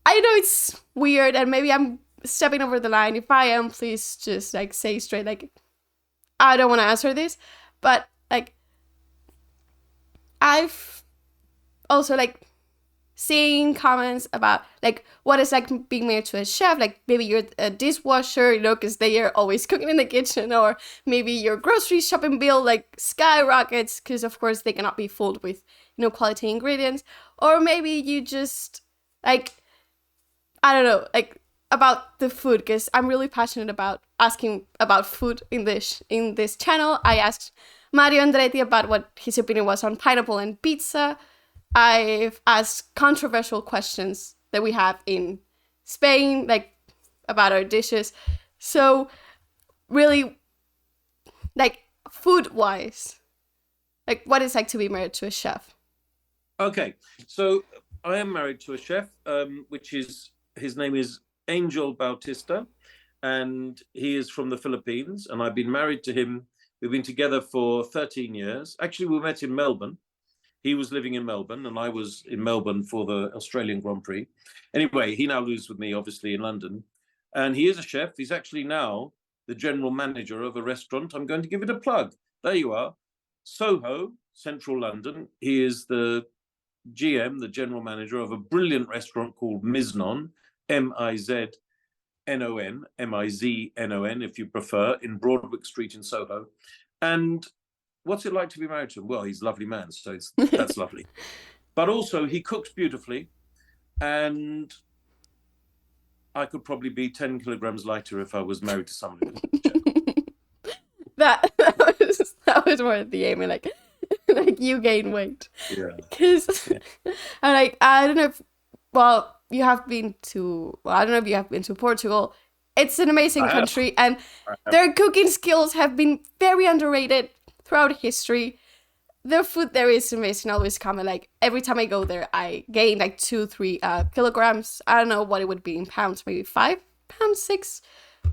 Speaker 1: I know it's weird and maybe I'm stepping over the line. If I am, please just, like, say straight, like, I don't want to answer this, but, like, I've also, like, seeing comments about, like, what it's like being married to a chef. Like, maybe you're a dishwasher, because they are always cooking in the kitchen, or maybe your grocery shopping bill, like, skyrockets, because, of course, they cannot be filled with, quality ingredients. Or maybe you just, like, I don't know, like, about the food, because I'm really passionate about asking about food in this channel. I asked Mario Andretti about what his opinion was on pineapple and pizza. I've asked controversial questions that we have in Spain, like, about our dishes. So, really, like, food-wise, like, what it's like to be married to a chef.
Speaker 2: Okay, so I am married to a chef, his name is Angel Bautista, and he is from the Philippines, and I've been married to him. We've been together for 13 years. Actually, we met in Melbourne. He was living in Melbourne, and I was in Melbourne for the Australian Grand Prix. Anyway, he now lives with me, obviously, in London. And he is a chef. He's actually now the general manager of a restaurant. I'm going to give it a plug. There you are. Soho, Central London. He is the GM, the general manager of a brilliant restaurant called Miznon, Miznon, Miznon, if you prefer, in Broadwick Street in Soho. And what's it like to be married to him? Well, he's a lovely man, so that's lovely. But also, he cooks beautifully, and I could probably be 10 kilograms lighter if I was married to somebody.
Speaker 1: that was more the aim, like you gain weight.
Speaker 2: Yeah.
Speaker 1: Because I'm like, I don't know if, well, you have been to, well, I don't know if you have been to Portugal. It's an amazing country, and their cooking skills have been very underrated throughout history. The food there is amazing. I always comment, like, every time I go there, I gain like 2-3 kilograms. I don't know what it would be in pounds, maybe 5 pounds, 6.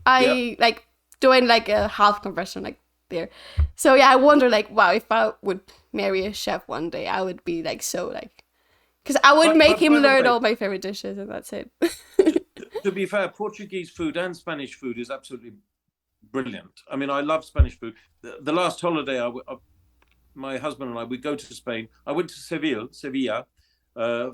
Speaker 1: Like doing like a half conversion like there. So yeah, I wonder, like, wow, if I would marry a chef one day, I would be like so like, because I would make him learn all my favorite dishes, and that's it.
Speaker 2: To be fair, Portuguese food and Spanish food is absolutely brilliant. I mean, I love Spanish food. The last holiday, my husband and I, we go to Spain. I went to Sevilla,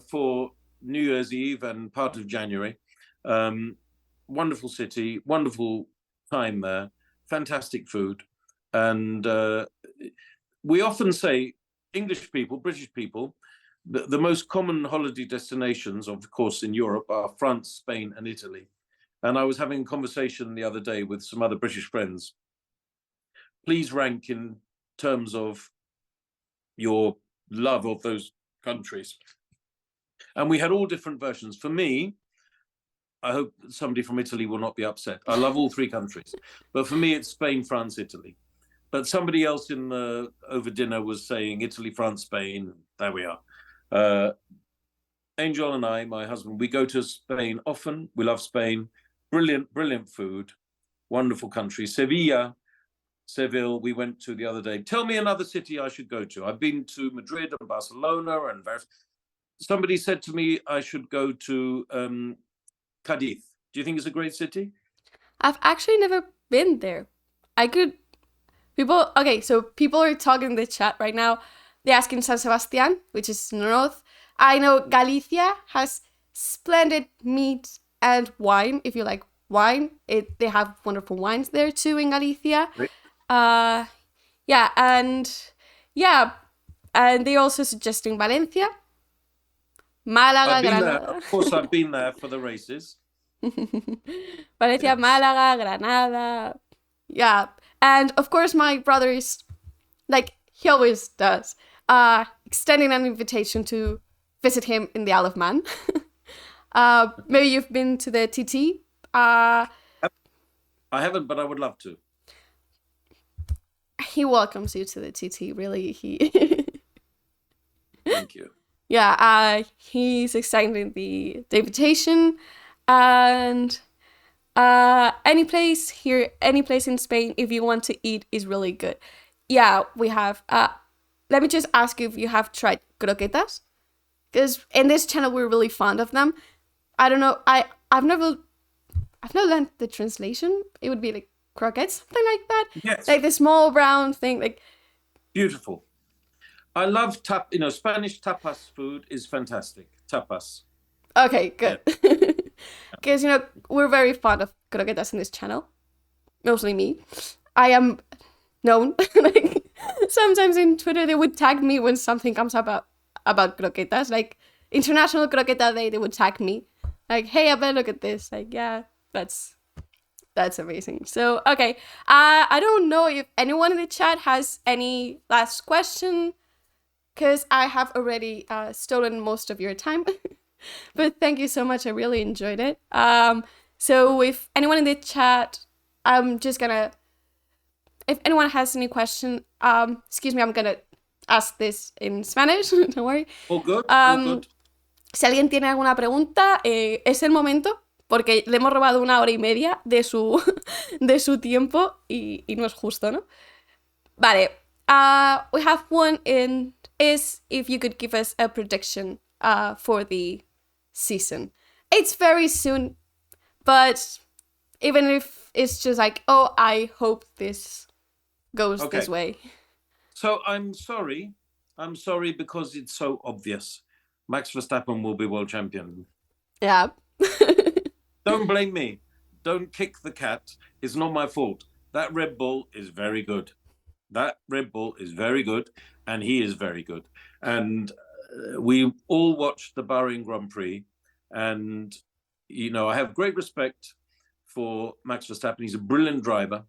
Speaker 2: for New Year's Eve and part of January. Wonderful city, wonderful time there, fantastic food. And we often say, English people, British people, the most common holiday destinations, of course, in Europe are France, Spain, and Italy. And I was having a conversation the other day with some other British friends. Please rank in terms of your love of those countries. And we had all different versions. For me, I hope somebody from Italy will not be upset. I love all 3 countries. But for me, it's Spain, France, Italy. But somebody else over dinner was saying Italy, France, Spain. There we are. Angel and I, my husband, we go to Spain often. We love Spain. Brilliant, brilliant food. Wonderful country. Seville, we went to the other day. Tell me another city I should go to. I've been to Madrid and Barcelona and somebody said to me I should go to Cadiz. Do you think it's a great city?
Speaker 1: I've actually never been there. So people are talking in the chat right now. They're asking San Sebastián, which is north. I know Galicia has splendid meat and wine. If you like wine, they have wonderful wines there too in Galicia.
Speaker 2: Great.
Speaker 1: And they're also suggesting Valencia, Málaga, Granada.
Speaker 2: Of course, I've been there for the races.
Speaker 1: Valencia, yes. Málaga, Granada. Yeah. And of course, my brother is, like he always does, extending an invitation to visit him in the Isle of Man. Maybe you've been to the TT.
Speaker 2: I haven't, but I would love to.
Speaker 1: He welcomes you to the TT, really.
Speaker 2: Thank you.
Speaker 1: Yeah, he's extending the invitation. And any place here, any place in Spain, if you want to eat, is really good. Yeah, we have. Let me just ask you if you have tried croquetas, because in this channel we're really fond of them. I don't know. I've never learned the translation. It would be like croquettes, something like that.
Speaker 2: Yes. Like
Speaker 1: the small brown thing, like.
Speaker 2: Beautiful. I love Spanish tapas food is fantastic. Tapas.
Speaker 1: Okay, good. Because, we're very fond of croquetas in this channel. Mostly me. I am known. Like, sometimes in Twitter they would tag me when something comes up about croquetas. Like, International Croqueta Day, they would tag me. Like, hey, Abel, look at this. Like, yeah, that's amazing. So, okay. I don't know if anyone in the chat has any last question, because I have already stolen most of your time. But thank you so much. I really enjoyed it. So if anyone in the chat, I'm just gonna, if anyone has any question, excuse me, I'm gonna ask this in Spanish. Don't worry.
Speaker 2: All good. All good.
Speaker 1: Si alguien tiene alguna pregunta, es el momento, porque le hemos robado 1 hora y media de su, de su tiempo y no es justo, ¿no? Vale, we have one in is if you could give us a prediction for the season. It's very soon, but even if it's just like, oh, I hope this goes this way.
Speaker 2: So I'm sorry because it's so obvious. Max Verstappen will be world champion.
Speaker 1: Yeah.
Speaker 2: Don't blame me. Don't kick the cat. It's not my fault. That Red Bull is very good. That Red Bull is very good, and he is very good. And we all watched the Bahrain Grand Prix, and, you know, I have great respect for Max Verstappen. He's a brilliant driver,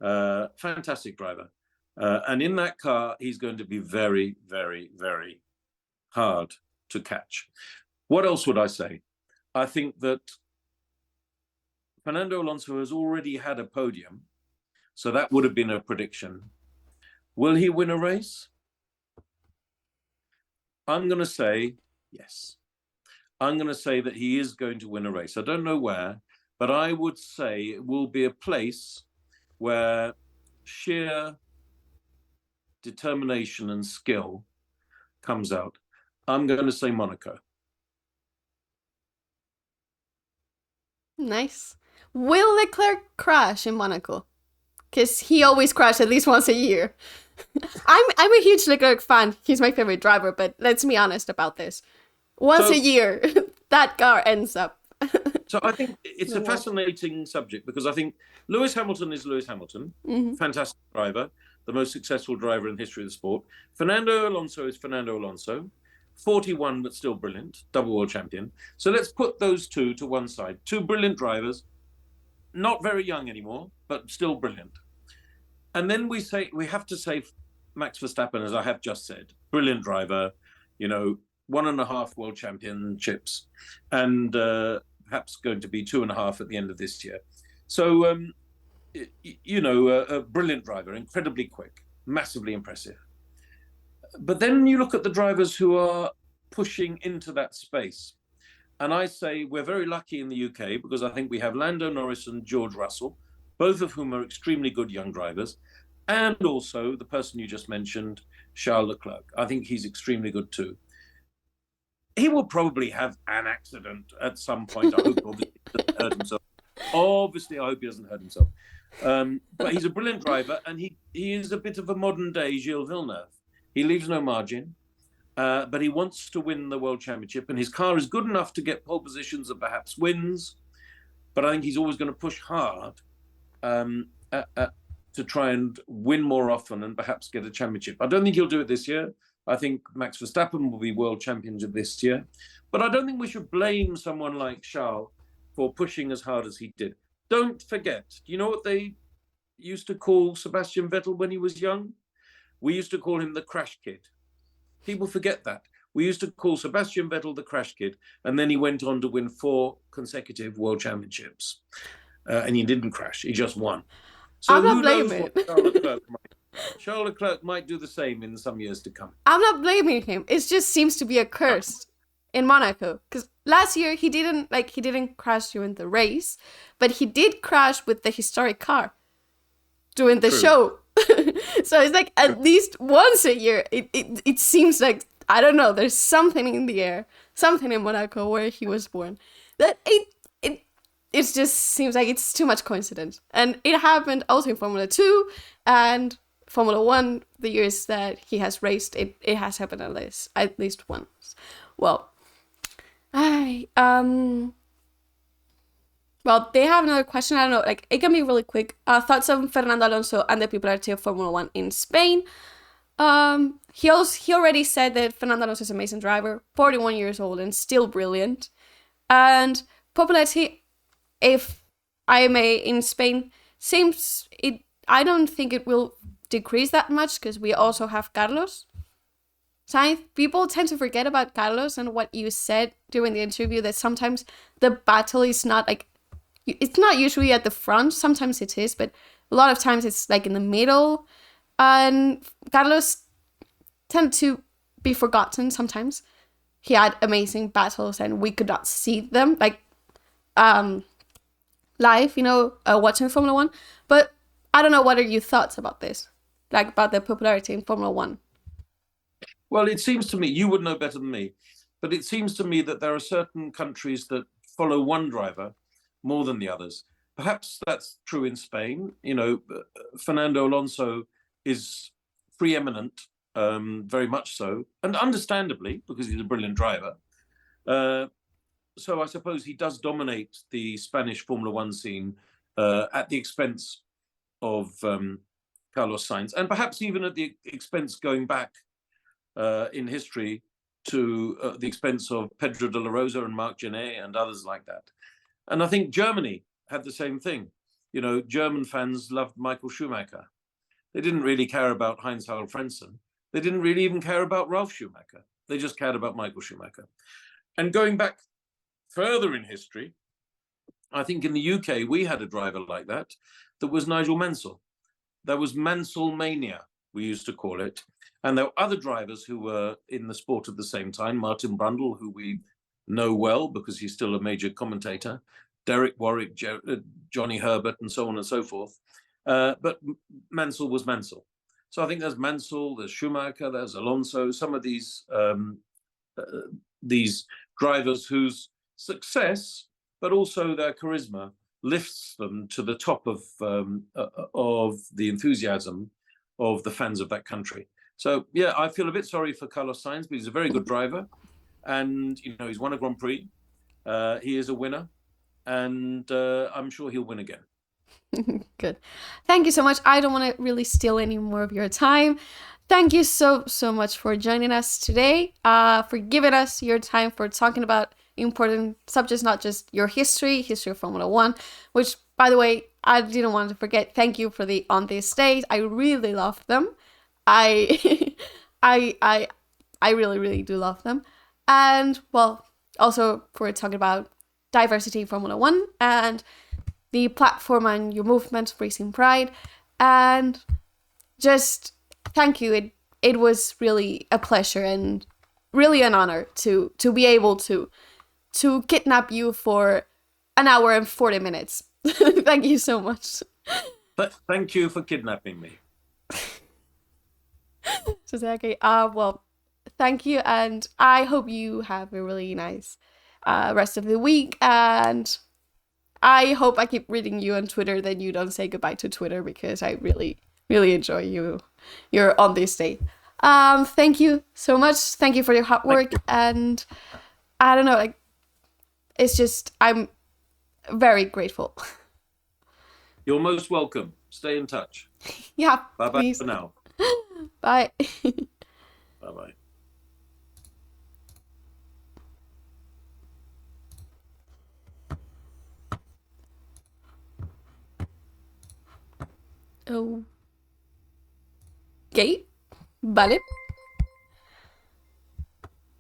Speaker 2: fantastic driver. And in that car, he's going to be very, very, very hard to catch. What else would I say? I think that Fernando Alonso has already had a podium, so that would have been a prediction. Will he win a race? I'm going to say yes. I'm going to say that he is going to win a race. I don't know where, but I would say it will be a place where sheer determination and skill comes out. I'm going to say Monaco.
Speaker 1: Nice. Will Leclerc crash in Monaco? Because he always crashes at least once a year. I'm a huge Leclerc fan. He's my favorite driver, but let's be honest about this. Once a year, that car ends up.
Speaker 2: So I think it's a fascinating subject because I think Lewis Hamilton is Lewis Hamilton, fantastic driver, the most successful driver in the history of the sport. Fernando Alonso is Fernando Alonso, 41 but still brilliant, double world champion. So let's put those two to one side. Two brilliant drivers, not very young anymore, but still brilliant. And then we have to say Max Verstappen, as I have just said, brilliant driver, you know, 1.5 world championships, and perhaps going to be 2.5 at the end of this year. So, you know, a brilliant driver, incredibly quick, massively impressive. But then you look at the drivers who are pushing into that space. And I say we're very lucky in the UK because I think we have Lando Norris and George Russell, both of whom are extremely good young drivers. And also the person you just mentioned, Charles Leclerc. I think he's extremely good too. He will probably have an accident at some point. I hope obviously he doesn't hurt himself. Obviously, I hope he doesn't hurt himself. But he's a brilliant driver, and he is a bit of a modern day Gilles Villeneuve. He leaves no margin, but he wants to win the World Championship, and his car is good enough to get pole positions and perhaps wins. But I think he's always going to push hard to try and win more often and perhaps get a championship. I don't think he'll do it this year. I think Max Verstappen will be world champion this year. But I don't think we should blame someone like Charles for pushing as hard as he did. Don't forget, you know what they used to call Sebastian Vettel when he was young? We used to call him the crash kid. People forget that. We used to call Sebastian Vettel the crash kid, and then he went on to win 4 consecutive world championships. And he didn't crash, he just won. So
Speaker 1: I'm not blaming
Speaker 2: him. Charles Leclerc might do the same in some years to come.
Speaker 1: I'm not blaming him. It just seems to be a curse in Monaco. Because last year he didn't crash during the race, but he did crash with the historic car during the show. So it's like at least once a year. It seems like, I don't know, there's something in the air, something in Monaco where he was born. That it just seems like it's too much coincidence. And it happened also in Formula 2 and Formula 1, the years that he has raced, it has happened at least once. Well, they have another question. I don't know, like, it can be really quick. Thoughts on Fernando Alonso and the popularity of Formula 1 in Spain. He already said that Fernando Alonso is an amazing driver, 41 years old and still brilliant. And popularity, if I may, in Spain, I don't think it will decrease that much because we also have Carlos Sainz. People tend to forget about Carlos and what you said during the interview, that sometimes the battle is not like, it's not usually at the front. Sometimes it is, but a lot of times it's like in the middle. And Carlos tend to be forgotten sometimes. He had amazing battles and we could not see them. Like, live, watching Formula One. But I don't know, what are your thoughts about this? Like, about the popularity in Formula One?
Speaker 2: Well, it seems to me, you would know better than me, but it seems to me that there are certain countries that follow one driver more than the others. Perhaps that's true in Spain. Fernando Alonso is preeminent, very much so, and understandably, because he's a brilliant driver. So I suppose he does dominate the Spanish Formula One scene at the expense of Carlos Sainz, and perhaps even at the expense, going back in history, to the expense of Pedro de la Rosa and Marc Genet and others like that. And I think Germany had the same thing. German fans loved Michael Schumacher. They didn't really care about Heinz-Harald Frentzen. They didn't really even care about Ralf Schumacher. They just cared about Michael Schumacher. And going back further in history, I think in the UK, we had a driver like that was Nigel Mansell. There was Mansell mania, we used to call it. And there were other drivers who were in the sport at the same time. Martin Brundle, who we know well because he's still a major commentator. Derek Warwick, Johnny Herbert, and so on and so forth. But Mansell was Mansell. So I think there's Mansell, there's Schumacher, there's Alonso, some of these drivers whose success, but also their charisma, lifts them to the top of the enthusiasm of the fans of that country. So, yeah, I feel a bit sorry for Carlos Sainz, but he's a very good driver. And, he's won a Grand Prix. He is a winner. And I'm sure he'll win again.
Speaker 1: Good. Thank you so much. I don't want to really steal any more of your time. Thank you so much for joining us today, for giving us your time, for talking about important subjects, not just your history of Formula One, which, by the way, I didn't want to forget. Thank you for the On This Day. I really love them. I really, really do love them. And, well, also for talking about diversity in Formula One and the platform and your movement, Racing Pride. And just thank you. It was really a pleasure and really an honor to be able to kidnap you for an hour and 40 minutes. Thank you so much.
Speaker 2: But thank you for kidnapping me.
Speaker 1: So, okay, well, thank you, and I hope you have a really nice rest of the week, and I hope I keep reading you on Twitter, then you don't say goodbye to Twitter, because I really, really enjoy you're On This Day. Thank you so much. Thank you for your hard work, and I don't know, it's just, I'm very grateful.
Speaker 2: You're most welcome. Stay in touch.
Speaker 1: Yeah.
Speaker 2: Bye-bye
Speaker 1: please.
Speaker 2: for now.
Speaker 1: Bye.
Speaker 2: Bye-bye.
Speaker 1: Ok. Vale.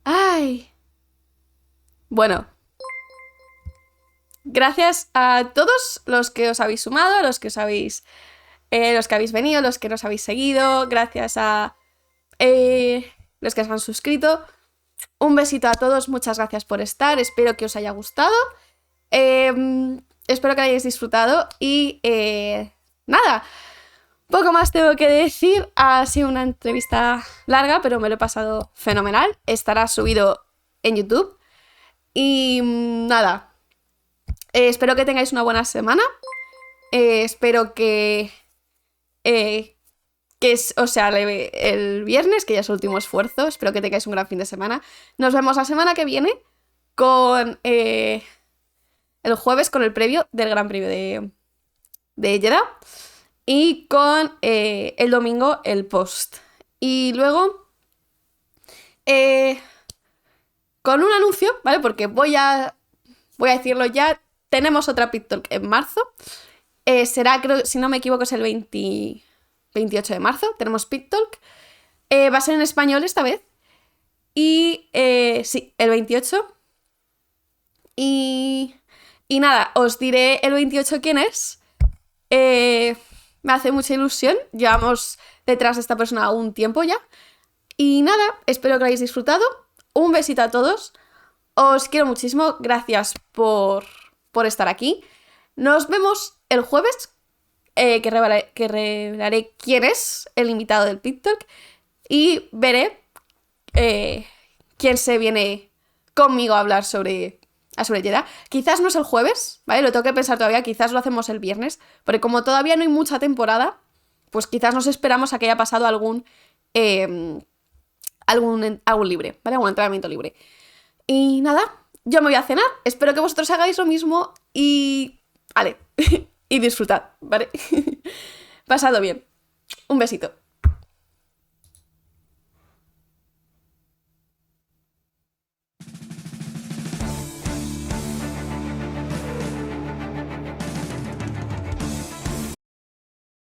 Speaker 1: Ay. Bueno. Gracias a todos los que os habéis sumado, los que habéis venido, los que nos habéis seguido. Gracias a los que se han suscrito. Un besito a todos. Muchas gracias por estar. Espero que os haya gustado. Espero que hayáis disfrutado. Y nada. Poco más tengo que decir. Ha sido una entrevista larga, pero me lo he pasado fenomenal. Estará subido en YouTube. Y nada. Espero que tengáis una buena semana. Espero que os sea leve el viernes, que ya es el último esfuerzo. Espero que tengáis un gran fin de semana. Nos vemos la semana que viene con el jueves, con el previo del Gran Premio de Jeddah. Y con el domingo el post. Y luego con un anuncio, ¿vale? Porque voy a decirlo ya. Tenemos otra Pit Talk en marzo. Será, creo, si no me equivoco, es el 28 de marzo. Tenemos Pit Talk. Va a ser en español esta vez. Y sí, el 28. Y nada, os diré el 28 quién es. Me hace mucha ilusión. Llevamos detrás de esta persona un tiempo ya. Y nada, espero que lo hayáis disfrutado. Un besito a todos. Os quiero muchísimo. Gracias por por estar aquí. Nos vemos el jueves, que revelaré quién es el invitado del Pit Talk y veré quién se viene conmigo a hablar sobre Jedi. Quizás no es el jueves, ¿vale? Lo tengo que pensar todavía, quizás lo hacemos el viernes, porque como todavía no hay mucha temporada, pues quizás nos esperamos a que haya pasado algún libre, ¿vale? Algún entrenamiento libre. Y nada, yo me voy a cenar, espero que vosotros hagáis lo mismo y... vale, y disfrutad, ¿vale? Pasado bien. Un besito.